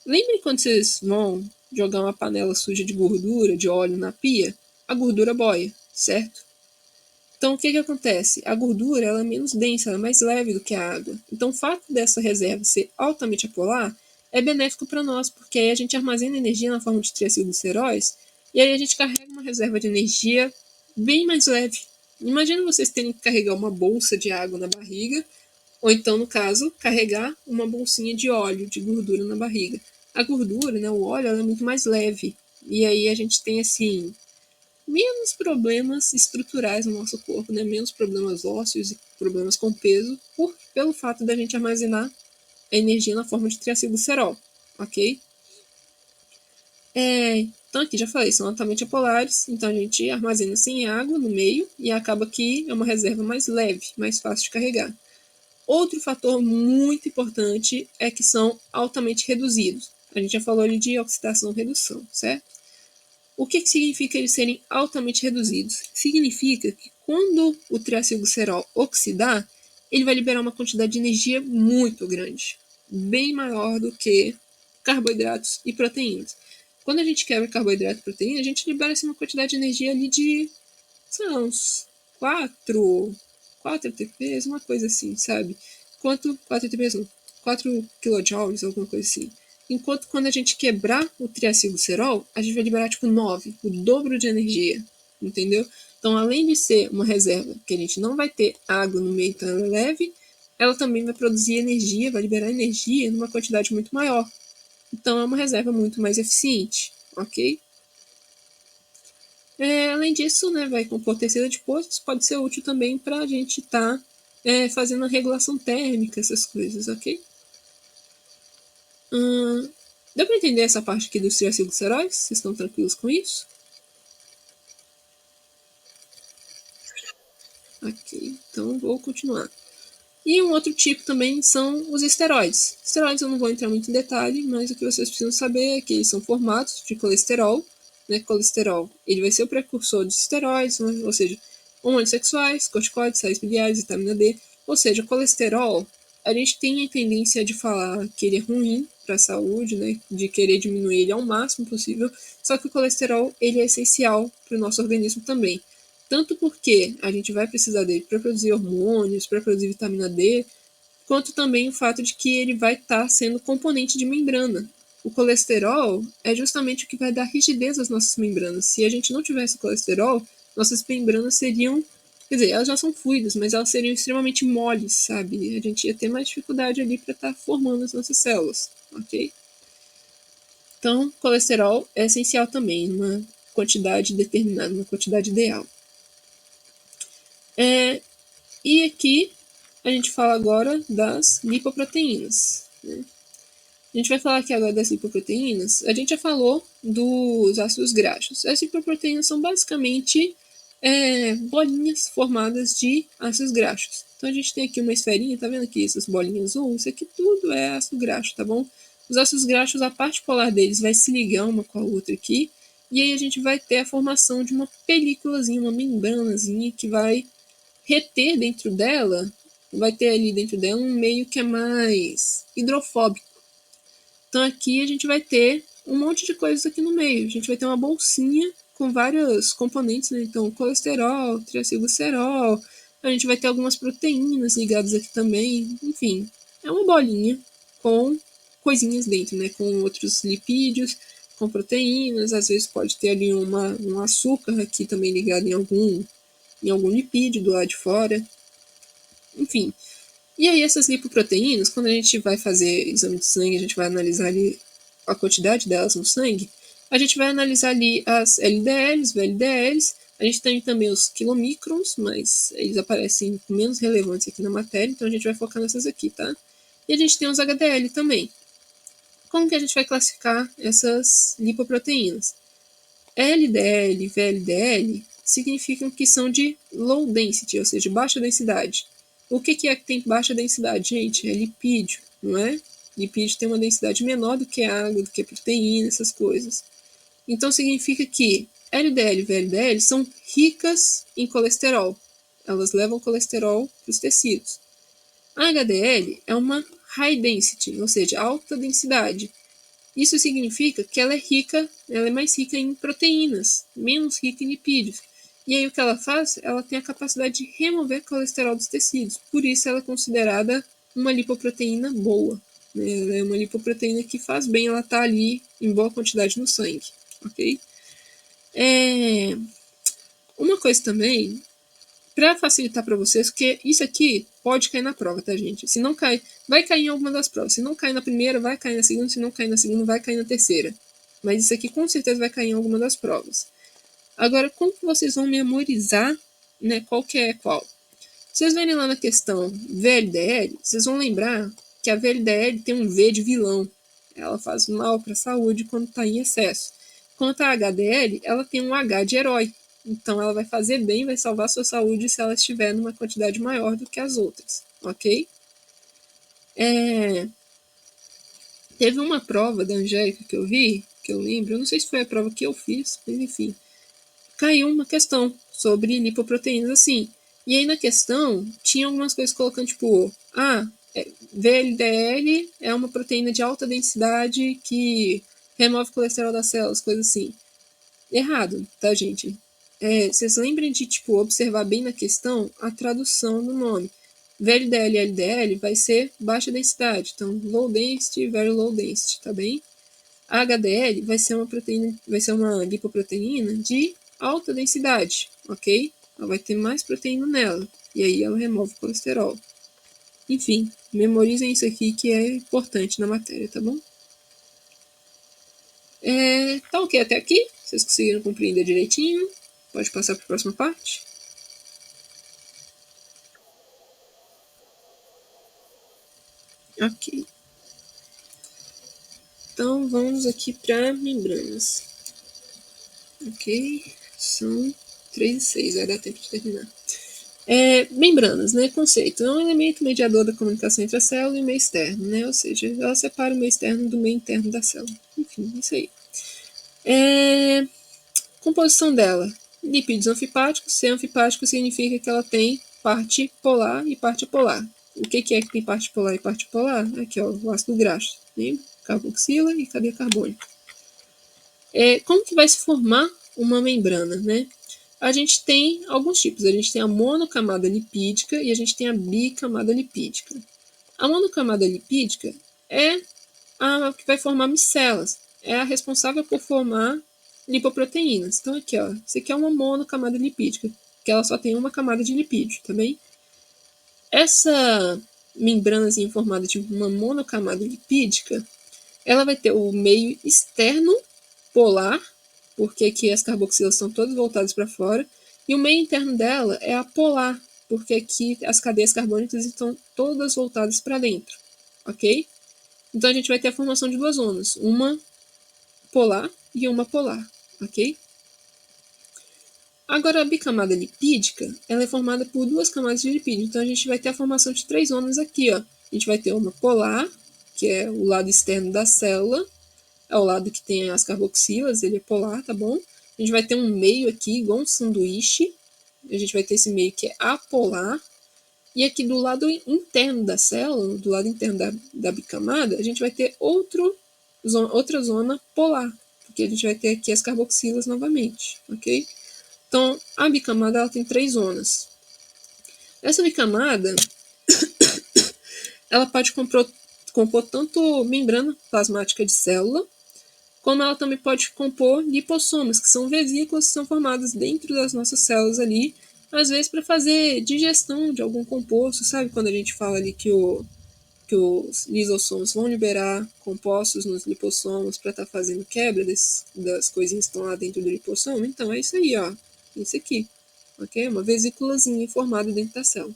A: lembrem quando vocês vão jogar uma panela suja de gordura, de óleo na pia, a gordura boia, certo? Então, o que acontece? A gordura ela é menos densa, ela é mais leve do que a água. Então, o fato dessa reserva ser altamente apolar é benéfico para nós, porque aí a gente armazena energia na forma de triacilgliceróis e aí a gente carrega uma reserva de energia bem mais leve. Imagina vocês terem que carregar uma bolsa de água na barriga, ou então, no caso, carregar uma bolsinha de óleo, de gordura na barriga. A gordura, né, o óleo, ela é muito mais leve. E aí a gente tem, assim, menos problemas estruturais no nosso corpo, né? Menos problemas ósseos e problemas com peso, pelo fato da gente armazenar a energia na forma de triacilglicerol, ok? Então aqui já falei, são altamente apolares, então a gente armazena sem água no meio e acaba que é uma reserva mais leve, mais fácil de carregar. Outro fator muito importante é que são altamente reduzidos. A gente já falou ali de oxidação e redução, certo? O que significa eles serem altamente reduzidos? Significa que quando o triacilglicerol oxidar, ele vai liberar uma quantidade de energia muito grande, bem maior do que carboidratos e proteínas. Quando a gente quebra carboidrato e proteína, a gente libera assim, uma quantidade de energia ali de sei lá, uns 4 ATPs, uma coisa assim, sabe? Quanto 4 ATPs, não, 4 kilojoules, alguma coisa assim. Enquanto quando a gente quebrar o triacilglicerol, a gente vai liberar tipo 9, o dobro de energia, entendeu? Então, além de ser uma reserva que a gente não vai ter água no meio, então ela é leve, ela também vai produzir energia, vai liberar energia numa quantidade muito maior. Então, é uma reserva muito mais eficiente, ok? Além disso, né, vai compor terceira de postos, pode ser útil também para a gente estar fazendo a regulação térmica, essas coisas, ok? Deu para entender essa parte aqui dos triacilgliceróis? Vocês estão tranquilos com isso? Ok, então vou continuar. E um outro tipo também são os esteroides. Esteroides eu não vou entrar muito em detalhe, mas o que vocês precisam saber é que eles são formados de colesterol. Né? Colesterol ele vai ser o precursor de esteroides, né? Ou seja, hormônios sexuais, corticoides, sais biliares, vitamina D. Ou seja, colesterol, a gente tem a tendência de falar que ele é ruim para a saúde, né? De querer diminuir ele ao máximo possível. Só que o colesterol ele é essencial para o nosso organismo também. Tanto porque a gente vai precisar dele para produzir hormônios, para produzir vitamina D, quanto também o fato de que ele vai estar sendo componente de membrana. O colesterol é justamente o que vai dar rigidez às nossas membranas. Se a gente não tivesse colesterol, nossas membranas seriam, quer dizer, elas já são fluidas, mas elas seriam extremamente moles, sabe? A gente ia ter mais dificuldade ali para estar formando as nossas células, ok? Então, colesterol é essencial também, numa quantidade determinada, uma quantidade ideal. E aqui a gente fala agora das lipoproteínas. Né? A gente vai falar aqui agora das lipoproteínas. A gente já falou dos ácidos graxos. As lipoproteínas são basicamente bolinhas formadas de ácidos graxos. Então a gente tem aqui uma esferinha, tá vendo aqui essas bolinhas azul? Isso aqui tudo é ácido graxo, tá bom? Os ácidos graxos, a parte polar deles vai se ligar uma com a outra aqui, e aí a gente vai ter a formação de uma películazinha, uma membranazinha que vai reter dentro dela, vai ter ali dentro dela um meio que é mais hidrofóbico. Então aqui a gente vai ter um monte de coisas aqui no meio. A gente vai ter uma bolsinha com vários componentes, né? Então colesterol, triacilglicerol, a gente vai ter algumas proteínas ligadas aqui também. Enfim, é uma bolinha com coisinhas dentro, né? Com outros lipídios, com proteínas, às vezes pode ter ali um açúcar aqui também ligado em algum lipídio do lado de fora. Enfim. E aí essas lipoproteínas, quando a gente vai fazer exame de sangue, a gente vai analisar ali a quantidade delas no sangue, a gente vai analisar ali as LDLs, VLDLs, a gente tem também os quilomicrons, mas eles aparecem com menos relevância aqui na matéria, então a gente vai focar nessas aqui, tá? E a gente tem os HDL também. Como que a gente vai classificar essas lipoproteínas? LDL e VLDL significam que são de low density, ou seja, baixa densidade. O que é que tem baixa densidade, gente? É lipídio, não é? Lipídio tem uma densidade menor do que água, do que proteína, essas coisas. Então significa que LDL e VLDL são ricas em colesterol. Elas levam colesterol para os tecidos. A HDL é uma high density, ou seja, alta densidade. Isso significa que ela é mais rica em proteínas, menos rica em lipídios. E aí o que ela faz? Ela tem a capacidade de remover colesterol dos tecidos. Por isso ela é considerada uma lipoproteína boa. Né? Ela é uma lipoproteína que faz bem, ela está ali em boa quantidade no sangue. Ok? Uma coisa também, para facilitar para vocês, porque isso aqui pode cair na prova, tá, gente? Se não cai, vai cair em alguma das provas. Se não cair na primeira, vai cair na segunda. Se não cair na segunda, vai cair na terceira. Mas isso aqui com certeza vai cair em alguma das provas. Agora, como que vocês vão memorizar, né, qual que é qual? Vocês verem lá na questão VLDL, vocês vão lembrar que a VLDL tem um V de vilão. Ela faz mal para a saúde quando está em excesso. Quanto a HDL, ela tem um H de herói. Então, ela vai fazer bem, vai salvar a sua saúde se ela estiver numa quantidade maior do que as outras, ok? Teve uma prova da Angélica que eu vi, que eu lembro, eu não sei se foi a prova que eu fiz, mas enfim, caiu uma questão sobre lipoproteínas assim. E aí na questão tinha algumas coisas colocando tipo, VLDL é uma proteína de alta densidade que remove colesterol das células, coisas assim. Errado, tá, gente? vocês lembrem de observar bem na questão a tradução do nome. VLDL e LDL vai ser baixa densidade, então low density, very low density, tá bem? A HDL vai ser uma lipoproteína de alta densidade, ok? Ela vai ter mais proteína nela, e aí ela remove o colesterol. Enfim, memorizem isso aqui que é importante na matéria, tá bom? Tá ok até aqui? Vocês conseguiram compreender direitinho? Pode passar para a próxima parte? Ok. Então, vamos aqui para membranas. Ok? São 3 e 6, vai dar tempo de terminar. Membranas, né? Conceito. É um elemento mediador da comunicação entre a célula e o meio externo, né? Ou seja, ela separa o meio externo do meio interno da célula. Enfim, isso aí. Composição dela. Lipídios anfipáticos. Ser anfipático significa que ela tem parte polar e parte apolar. O que é que tem parte polar e parte polar? Aqui, ó, o ácido graxo. Lembra? Carboxila e cadeia carbônica. Como que vai se formar uma membrana, né? A gente tem alguns tipos. A gente tem a monocamada lipídica e a gente tem a bicamada lipídica. A monocamada lipídica é a que vai formar micelas. É a responsável por formar lipoproteínas. Então, aqui, ó, isso aqui é uma monocamada lipídica, que ela só tem uma camada de lipídio, tá bem? Essa membranazinha formada de uma monocamada lipídica, ela vai ter o meio externo polar, porque aqui as carboxilas estão todas voltadas para fora, e o meio interno dela é apolar, porque aqui as cadeias carbônicas estão todas voltadas para dentro, ok? Então a gente vai ter a formação de duas zonas, uma polar e uma polar, ok? Agora a bicamada lipídica, ela é formada por duas camadas de lipídio, então a gente vai ter a formação de três zonas aqui, ó. A gente vai ter uma polar, que é o lado externo da célula, é o lado que tem as carboxilas, ele é polar, tá bom? A gente vai ter um meio aqui, igual um sanduíche, a gente vai ter esse meio que é apolar, e aqui do lado interno da célula, do lado interno da bicamada, a gente vai ter outra zona polar, porque a gente vai ter aqui as carboxilas novamente, ok? Então, a bicamada ela tem três zonas. Essa bicamada, ela pode compor tanto membrana plasmática de célula, como ela também pode compor lipossomas, que são vesículas que são formadas dentro das nossas células ali, às vezes para fazer digestão de algum composto, sabe? Quando a gente fala ali que os lisossomos vão liberar compostos nos lipossomos para estar fazendo quebra das coisinhas que estão lá dentro do lipossomo. Então é isso aí, ó. Isso aqui. Ok? Uma vesículazinha formada dentro da célula.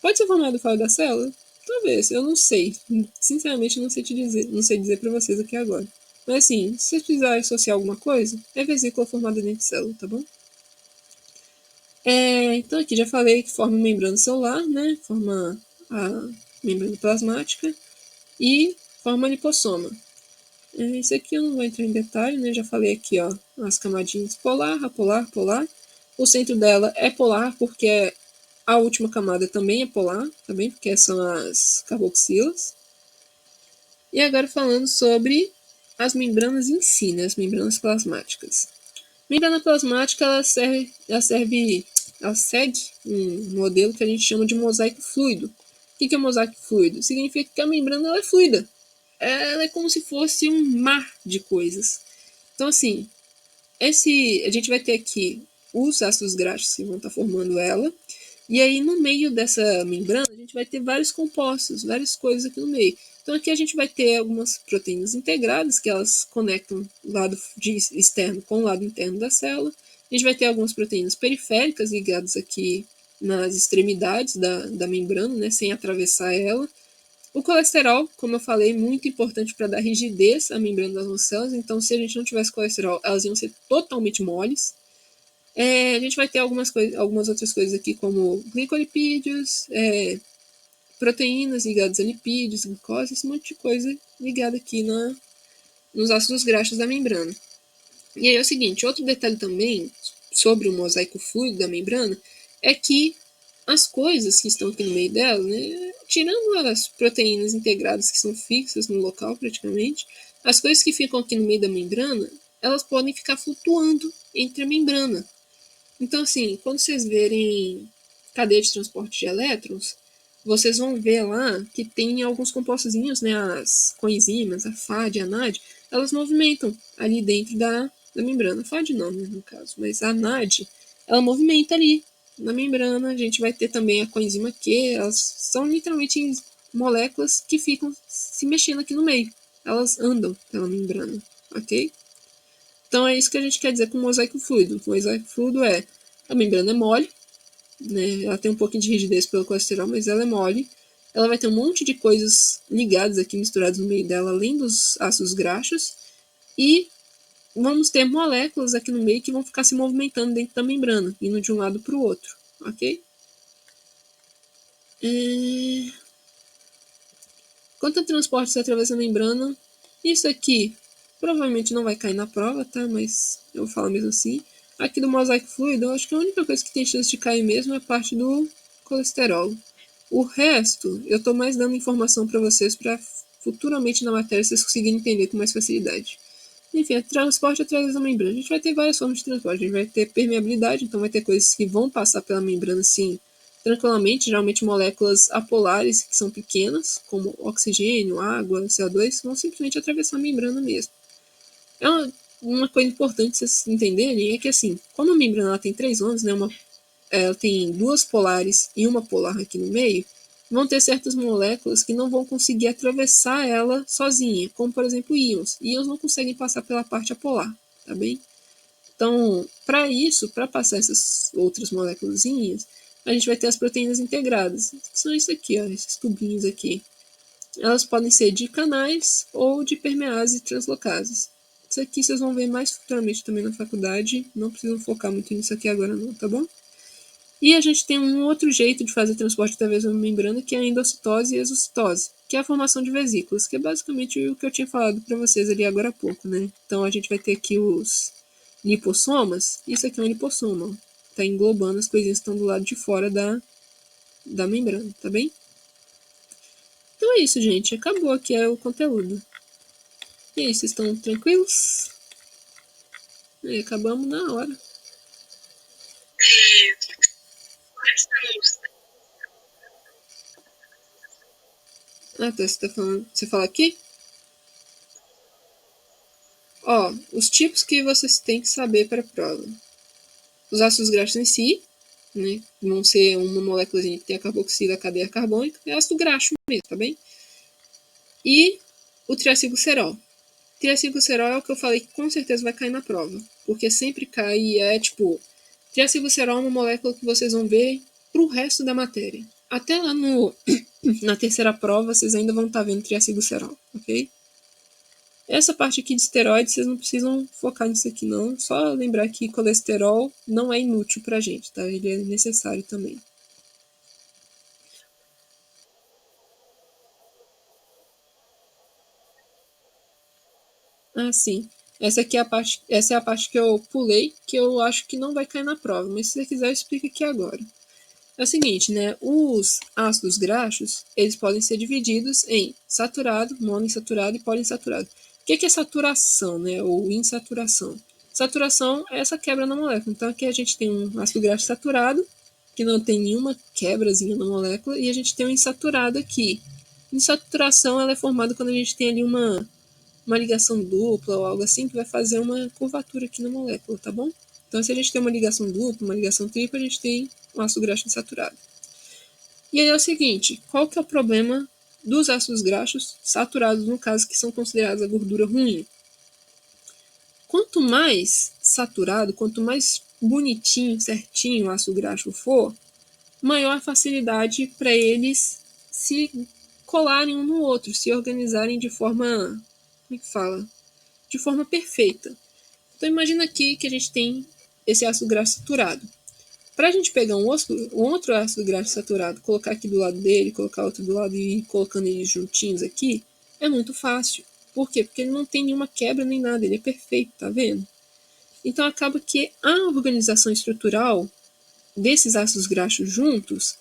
A: Pode ser formada fora da célula? Talvez, eu não sei. Sinceramente, não sei dizer para vocês aqui agora. Mas assim, se você precisar associar alguma coisa, é vesícula formada dentro de célula, tá bom? Então aqui já falei que forma membrana celular, né? Forma a membrana plasmática e forma lipossoma. Isso aqui eu não vou entrar em detalhe, né? Já falei aqui, ó, as camadinhas polar, apolar, polar. O centro dela é polar porque a última camada também é polar, também porque são as carboxilas. E agora falando sobre as membranas em si, né? As membranas plasmáticas. Membrana plasmática ela segue um modelo que a gente chama de mosaico fluido. O que é mosaico fluido? Significa que a membrana ela é fluida. Ela é como se fosse um mar de coisas. Então, assim, a gente vai ter aqui os ácidos graxos que vão estar formando ela, e aí no meio dessa membrana a gente vai ter vários compostos, várias coisas aqui no meio. Então aqui a gente vai ter algumas proteínas integradas, que elas conectam o lado externo com o lado interno da célula. A gente vai ter algumas proteínas periféricas ligadas aqui nas extremidades da membrana, né, sem atravessar ela. O colesterol, como eu falei, muito importante para dar rigidez à membrana das nossas células. Então, se a gente não tivesse colesterol, elas iam ser totalmente moles. A gente vai ter algumas outras coisas aqui, como glicolipídios, proteínas ligadas a lipídios, glicose, esse monte de coisa ligada aqui nos ácidos graxos da membrana. E aí é o seguinte, outro detalhe também sobre o mosaico fluido da membrana é que as coisas que estão aqui no meio dela, né, tirando as proteínas integradas que são fixas no local praticamente, as coisas que ficam aqui no meio da membrana, elas podem ficar flutuando entre a membrana. Então, assim, quando vocês verem cadeia de transporte de elétrons, vocês vão ver lá que tem alguns compostozinhos, né, as coenzimas, a FAD, a NAD, elas movimentam ali dentro da membrana. FAD não, né, no caso, mas a NAD, ela movimenta ali na membrana. A gente vai ter também a coenzima Q, elas são literalmente moléculas que ficam se mexendo aqui no meio. Elas andam pela membrana, ok? Então é isso que a gente quer dizer com mosaico fluido. O mosaico fluido é a membrana é mole, né? Ela tem um pouquinho de rigidez pelo colesterol, mas ela é mole. Ela vai ter um monte de coisas ligadas aqui, misturadas no meio dela, além dos ácidos graxos. E vamos ter moléculas aqui no meio que vão ficar se movimentando dentro da membrana, indo de um lado para o outro, ok? Quanto a transportes através da membrana, isso aqui provavelmente não vai cair na prova, tá? Mas eu vou falar mesmo assim. Aqui do mosaico fluido, eu acho que a única coisa que tem chance de cair mesmo é a parte do colesterol. O resto, eu estou mais dando informação para vocês para futuramente na matéria vocês conseguirem entender com mais facilidade. Enfim, transporte através da membrana. A gente vai ter várias formas de transporte. A gente vai ter permeabilidade, então vai ter coisas que vão passar pela membrana assim tranquilamente, geralmente moléculas apolares que são pequenas, como oxigênio, água, CO2, vão simplesmente atravessar a membrana mesmo. É uma coisa importante vocês entenderem é que assim, como a membrana ela tem 3 ondas, né, ela tem 2 polares e uma polar aqui no meio, vão ter certas moléculas que não vão conseguir atravessar ela sozinha, como por exemplo íons. Íons não conseguem passar pela parte apolar, tá bem? Então, para isso, para passar essas outras moléculas, a gente vai ter as proteínas integradas, que são isso aqui, ó, esses tubinhos aqui. Elas podem ser de canais ou de permeases e translocases. Isso aqui vocês vão ver mais futuramente também na faculdade, não precisam focar muito nisso aqui agora não, tá bom? E a gente tem um outro jeito de fazer transporte através da membrana, que é a endocitose e exocitose, que é a formação de vesículas, que é basicamente o que eu tinha falado para vocês ali agora há pouco, né? Então a gente vai ter aqui os lipossomas, isso aqui é um lipossoma, tá englobando as coisinhas que estão do lado de fora da membrana, tá bem? Então é isso, gente, acabou aqui o conteúdo. E aí, vocês estão tranquilos? E acabamos na hora. Ah, tá, você tá falando. Você fala aqui? Ó, os tipos que vocês têm que saber para a prova. Os ácidos graxos em si, né? Vão ser uma moléculazinha que tem a carboxila, a cadeia carbônica, é ácido graxo mesmo, tá bem? E o triacilglicerol. Triacilglicerol é o que eu falei que com certeza vai cair na prova, porque sempre cai e é tipo, triacilglicerol é uma molécula que vocês vão ver pro resto da matéria. Até lá na terceira prova, vocês ainda vão estar vendo triacilglicerol, ok? Essa parte aqui de esteroides, vocês não precisam focar nisso aqui não, só lembrar que colesterol não é inútil pra gente, tá? Ele é necessário também. Ah, sim. Essa é a parte que eu pulei, que eu acho que não vai cair na prova, mas se você quiser eu explico aqui agora. É o seguinte, né? Os ácidos graxos, eles podem ser divididos em saturado, monoinsaturado e poliinsaturado. O que é saturação, né? Ou insaturação? Saturação é essa quebra na molécula. Então aqui a gente tem um ácido graxo saturado, que não tem nenhuma quebrazinha na molécula, e a gente tem um insaturado aqui. Insaturação ela é formada quando a gente tem ali uma ligação dupla ou algo assim, que vai fazer uma curvatura aqui na molécula, tá bom? Então, se a gente tem uma ligação dupla, uma ligação tripla, a gente tem um ácido graxo insaturado. E aí é o seguinte, qual que é o problema dos ácidos graxos saturados, no caso, que são considerados a gordura ruim? Quanto mais saturado, quanto mais bonitinho, certinho o ácido graxo for, maior a facilidade para eles se colarem um no outro, se organizarem de forma, como é que fala? De forma perfeita. Então imagina aqui que a gente tem esse ácido graxo saturado. Para a gente pegar um outro ácido graxo saturado, colocar aqui do lado dele, colocar outro do lado e ir colocando eles juntinhos aqui, é muito fácil. Por quê? Porque ele não tem nenhuma quebra nem nada, ele é perfeito, tá vendo? Então acaba que a organização estrutural desses ácidos graxos juntos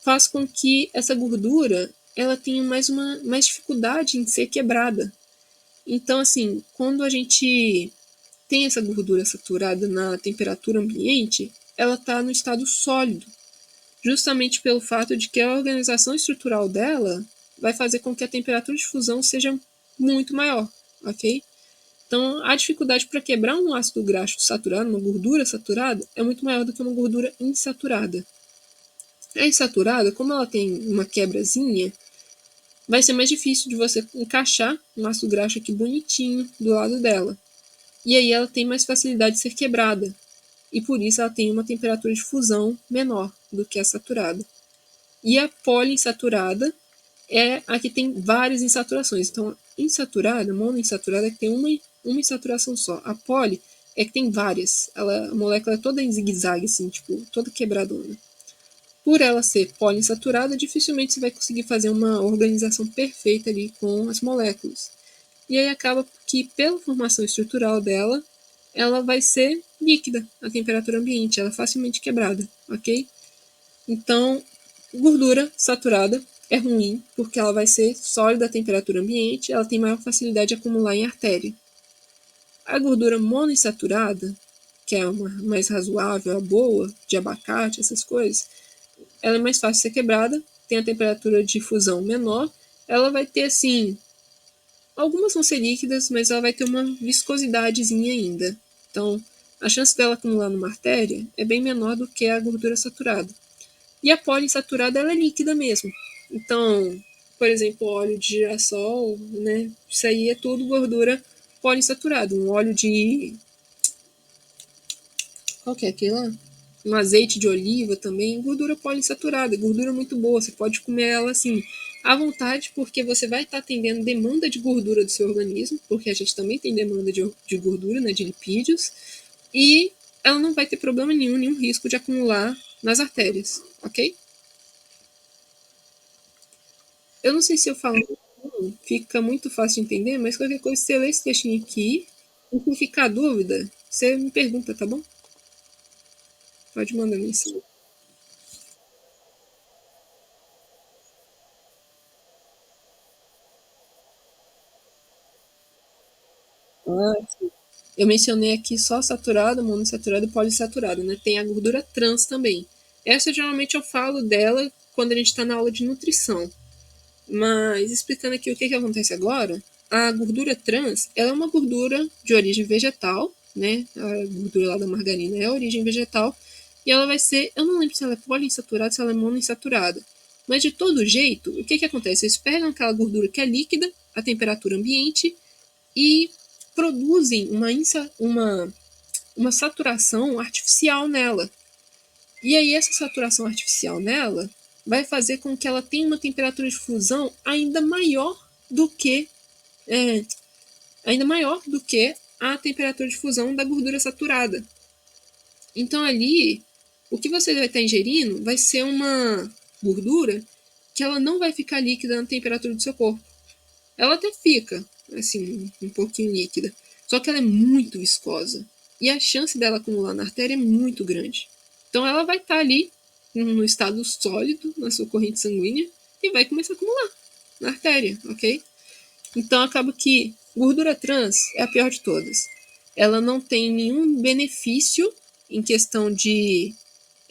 A: faz com que essa gordura ela tenha mais dificuldade em ser quebrada. Então, assim, quando a gente tem essa gordura saturada na temperatura ambiente, ela está no estado sólido, justamente pelo fato de que a organização estrutural dela vai fazer com que a temperatura de fusão seja muito maior, ok? Então, a dificuldade para quebrar um ácido graxo saturado, uma gordura saturada, é muito maior do que uma gordura insaturada. A insaturada, como ela tem uma quebrazinha, vai ser mais difícil de você encaixar um ácido graxo aqui bonitinho do lado dela. E aí ela tem mais facilidade de ser quebrada. E por isso ela tem uma temperatura de fusão menor do que a saturada. E a poliinsaturada é a que tem várias insaturações. Então, insaturada, monoinsaturada, é que tem uma insaturação só. A poli é que tem várias. A molécula é toda em zigue-zague, assim, tipo, toda quebradona. Por ela ser poliinsaturada, dificilmente você vai conseguir fazer uma organização perfeita ali com as moléculas. E aí acaba que, pela formação estrutural dela, ela vai ser líquida à temperatura ambiente, ela é facilmente quebrada, ok? Então, gordura saturada é ruim, porque ela vai ser sólida à temperatura ambiente, ela tem maior facilidade de acumular em artéria. A gordura monoinsaturada, que é uma mais razoável, a boa, de abacate, essas coisas, ela é mais fácil de ser quebrada, tem a temperatura de fusão menor, ela vai ter, assim, algumas vão ser líquidas, mas ela vai ter uma viscosidadezinha ainda. Então, a chance dela acumular numa artéria é bem menor do que a gordura saturada. E a poliinsaturada, ela é líquida mesmo. Então, por exemplo, óleo de girassol, né? Isso aí é tudo gordura poliinsaturada. Um óleo de... Qual que é aquele lá? Um azeite de oliva também, gordura poliinsaturada, gordura muito boa. Você pode comer ela assim à vontade, porque você vai estar atendendo demanda de gordura do seu organismo, porque a gente também tem demanda de gordura, né, de lipídios, e ela não vai ter problema nenhum, nenhum risco de acumular nas artérias, ok? Eu não sei se eu falo fica muito fácil de entender, mas qualquer coisa, você lê esse textinho aqui, e se ficar dúvida, você me pergunta, tá bom? Pode mandar mensagem. Ah, eu mencionei aqui só saturada, monoinsaturada e poliinsaturada, né? Tem a gordura trans também. Essa geralmente eu falo dela quando a gente está na aula de nutrição. Mas explicando aqui o que acontece agora, a gordura trans ela é uma gordura de origem vegetal, né? A gordura lá da margarina é a origem vegetal. E ela vai ser, eu não lembro se ela é poliinsaturada, se ela é monoinsaturada. Mas de todo jeito, o que acontece? Eles pegam aquela gordura que é líquida, a temperatura ambiente, e produzem uma saturação artificial nela. E aí essa saturação artificial nela vai fazer com que ela tenha uma temperatura de fusão é, ainda maior do que a temperatura de fusão da gordura saturada. Então ali, o que você vai estar ingerindo vai ser uma gordura que ela não vai ficar líquida na temperatura do seu corpo. Ela até fica, assim, um pouquinho líquida. Só que ela é muito viscosa. E a chance dela acumular na artéria é muito grande. Então ela vai estar ali, no estado sólido, na sua corrente sanguínea, e vai começar a acumular na artéria, ok? Então acaba que gordura trans é a pior de todas. Ela não tem nenhum benefício em questão de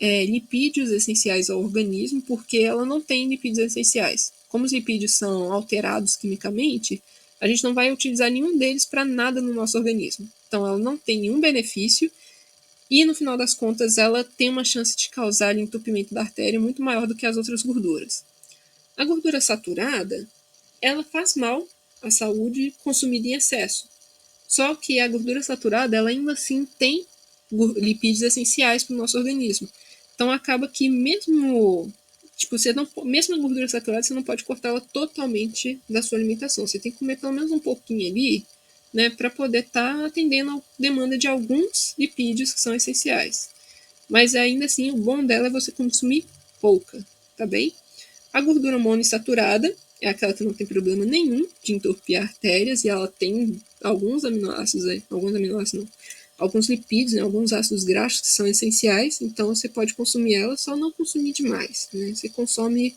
A: lipídios essenciais ao organismo, porque ela não tem lipídios essenciais. Como os lipídios são alterados quimicamente, a gente não vai utilizar nenhum deles para nada no nosso organismo. Então, ela não tem nenhum benefício e, no final das contas, ela tem uma chance de causar entupimento da artéria muito maior do que as outras gorduras. A gordura saturada, ela faz mal à saúde consumida em excesso. Só que a gordura saturada, ela ainda assim tem lipídios essenciais para o nosso organismo. Então acaba que mesmo tipo, você não, mesmo a gordura saturada, você não pode cortá-la totalmente da sua alimentação. Você tem que comer pelo menos um pouquinho ali, né, para poder estar atendendo a demanda de alguns lipídios que são essenciais. Mas ainda assim, o bom dela é você consumir pouca, tá bem? A gordura monoinsaturada é aquela que não tem problema nenhum de entupir artérias e ela tem alguns aminoácidos, não, alguns lipídios, né, alguns ácidos graxos que são essenciais, então você pode consumir ela, só não consumir demais, né? Você consome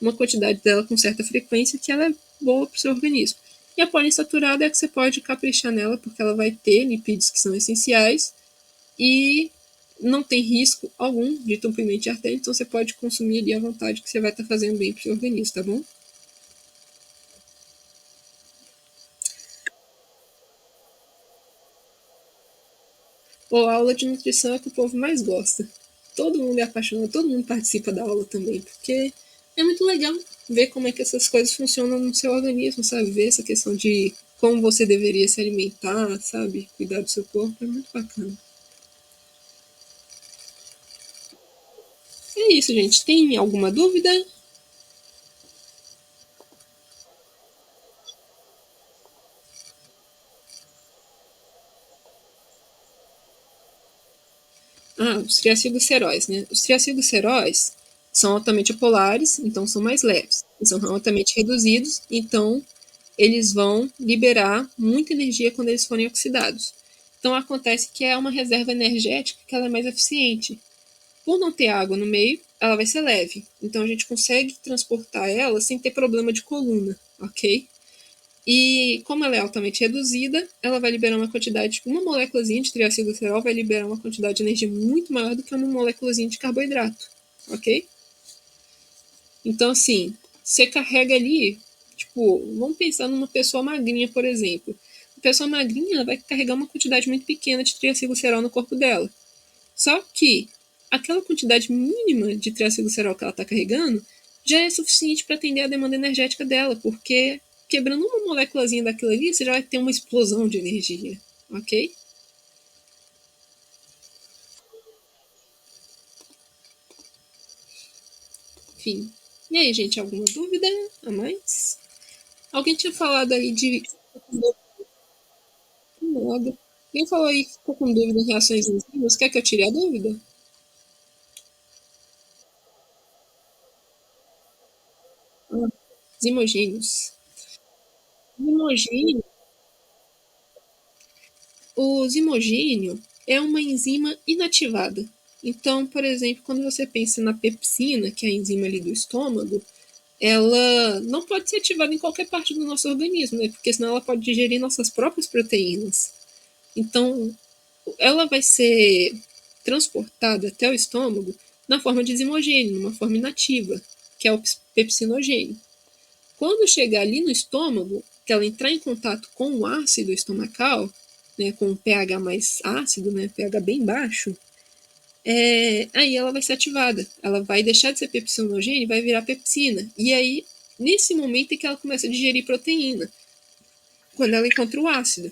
A: uma quantidade dela com certa frequência que ela é boa para o seu organismo. E a poliinsaturada é que você pode caprichar nela, porque ela vai ter lipídios que são essenciais e não tem risco algum de entupimento de artéria, então você pode consumir ali à vontade, que você vai estar fazendo bem pro seu organismo, tá bom? Ou a aula de nutrição é o que o povo mais gosta. Todo mundo é apaixonado, todo mundo participa da aula também, porque é muito legal ver como é que essas coisas funcionam no seu organismo, sabe? Ver essa questão de como você deveria se alimentar, sabe? Cuidar do seu corpo, é muito bacana. É isso, gente. Tem alguma dúvida? Ah, os triacilgliceróis, né? Os triacilgliceróis são altamente apolares, então são mais leves. E são altamente reduzidos, então eles vão liberar muita energia quando eles forem oxidados. Então acontece que é uma reserva energética que ela é mais eficiente. Por não ter água no meio, ela vai ser leve. Então a gente consegue transportar ela sem ter problema de coluna, ok? E como ela é altamente reduzida, ela vai liberar uma quantidade, tipo, uma moléculazinha de triacilglicerol vai liberar uma quantidade de energia muito maior do que uma moléculazinha de carboidrato, ok? Então, assim, você carrega ali, tipo, vamos pensar numa pessoa magrinha, por exemplo. A pessoa magrinha vai carregar uma quantidade muito pequena de triacilglicerol no corpo dela. Só que aquela quantidade mínima de triacilglicerol que ela está carregando já é suficiente para atender a demanda energética dela, porque quebrando uma moléculazinha daquilo ali, você já vai ter uma explosão de energia, ok? Enfim. E aí, gente, alguma dúvida a mais? Alguém tinha falado aí de nada. Quem falou aí que ficou com dúvida em reações enzimas? Quer que eu tire a dúvida? Ah, os hemogênios. Hemogênio, o zimogênio é uma enzima inativada. Então, por exemplo, quando você pensa na pepsina, que é a enzima ali do estômago, ela não pode ser ativada em qualquer parte do nosso organismo, né? Porque senão ela pode digerir nossas próprias proteínas. Então, ela vai ser transportada até o estômago na forma de zimogênio, numa forma inativa, que é o pepsinogênio. Quando chegar ali no estômago, que ela entrar em contato com o ácido estomacal, né, com o pH mais ácido, né, pH bem baixo, aí ela vai ser ativada. Ela vai deixar de ser pepsinogênio e vai virar pepsina. E aí, nesse momento é que ela começa a digerir proteína, quando ela encontra o ácido.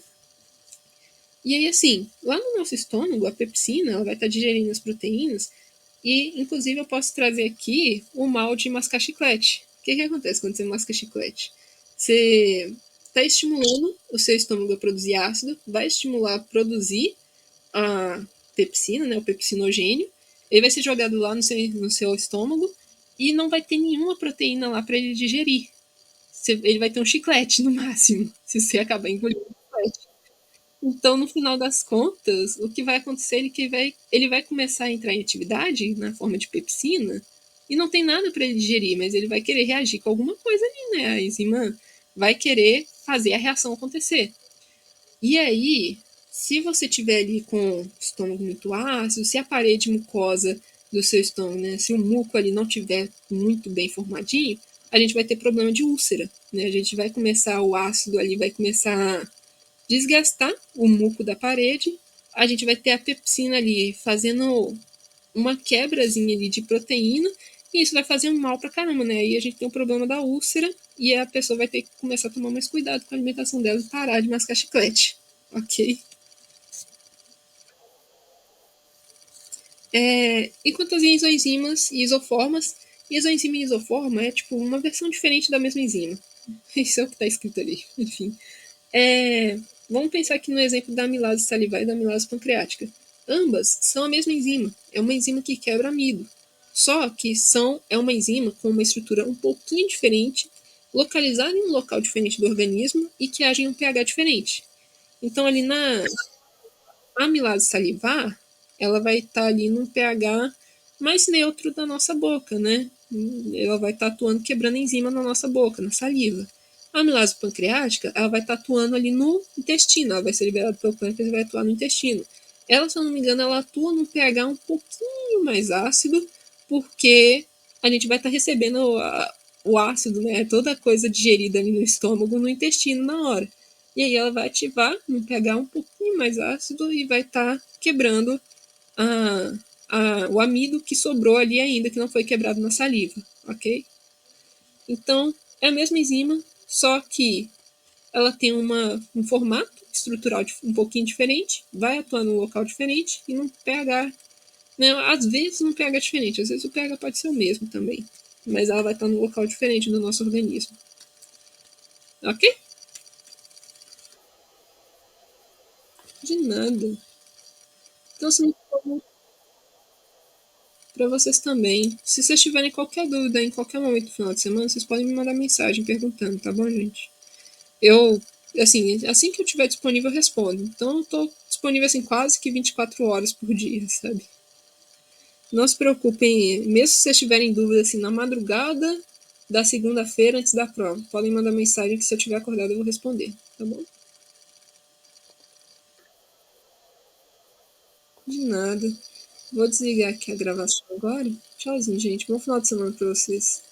A: E aí, assim, lá no nosso estômago, a pepsina ela vai estar digerindo as proteínas. E, inclusive, eu posso trazer aqui o mal de mascar chiclete. O que acontece quando você masca chiclete? Você está estimulando o seu estômago a produzir ácido, vai estimular a produzir a pepsina, né, o pepsinogênio. Ele vai ser jogado lá no seu estômago e não vai ter nenhuma proteína lá para ele digerir. Ele vai ter um chiclete no máximo, se você acabar engolindo o chiclete. Então, no final das contas, o que vai acontecer é que ele vai começar a entrar em atividade na forma de pepsina e não tem nada para ele digerir, mas ele vai querer reagir com alguma coisa ali, né? A enzima vai querer fazer a reação acontecer. E aí, se você tiver ali com o estômago muito ácido, se a parede mucosa do seu estômago, né, se o muco ali não tiver muito bem formadinho, a gente vai ter problema de úlcera, né? A gente vai começar o ácido ali vai começar desgastar o muco da parede, a gente vai ter a pepsina ali fazendo uma quebrazinha ali de proteína, e isso vai fazer um mal pra caramba, né? Aí a gente tem o problema da úlcera, e a pessoa vai ter que começar a tomar mais cuidado com a alimentação dela e parar de mascar chiclete, ok? E quanto às isoenzimas e isoformas, isoenzima e isoforma é tipo uma versão diferente da mesma enzima. Isso é o que está escrito ali, enfim. É, Vamos pensar aqui no exemplo da amilase salivar e da amilase pancreática. Ambas são a mesma enzima, é uma enzima que quebra amido. Só que é uma enzima com uma estrutura um pouquinho diferente, localizada em um local diferente do organismo e que age em um pH diferente. Então, ali na amilase salivar, ela vai estar ali num pH mais neutro da nossa boca, né? Ela vai estar atuando quebrando a enzima na nossa boca, na saliva. A amilase pancreática, ela vai estar atuando ali no intestino, ela vai ser liberada pelo pâncreas e vai atuar no intestino. Ela, se eu não me engano, ela atua num pH um pouquinho mais ácido, porque a gente vai estar recebendo o ácido, né? Toda a coisa digerida ali no estômago, no intestino na hora. E aí ela vai ativar num pH um pouquinho mais ácido e vai estar quebrando o amido que sobrou ali ainda, que não foi quebrado na saliva, ok? Então, é a mesma enzima, só que ela tem um formato estrutural um pouquinho diferente, vai atuar num local diferente e num pH, né, às vezes num pH diferente, às vezes o pH pode ser o mesmo também, mas ela vai estar num local diferente do nosso organismo, ok? De nada. Então, assim, para vocês também. Se vocês tiverem qualquer dúvida em qualquer momento do final de semana, vocês podem me mandar mensagem perguntando, tá bom, gente? Eu, assim que eu tiver disponível, eu respondo. Então, eu tô disponível, assim, quase que 24 horas por dia, sabe? Não se preocupem, mesmo se vocês tiverem dúvida, assim, na madrugada da segunda-feira antes da prova, podem mandar mensagem que se eu tiver acordado eu vou responder, tá bom? De nada. Vou desligar aqui a gravação agora. Tchauzinho, gente. Bom final de semana pra vocês.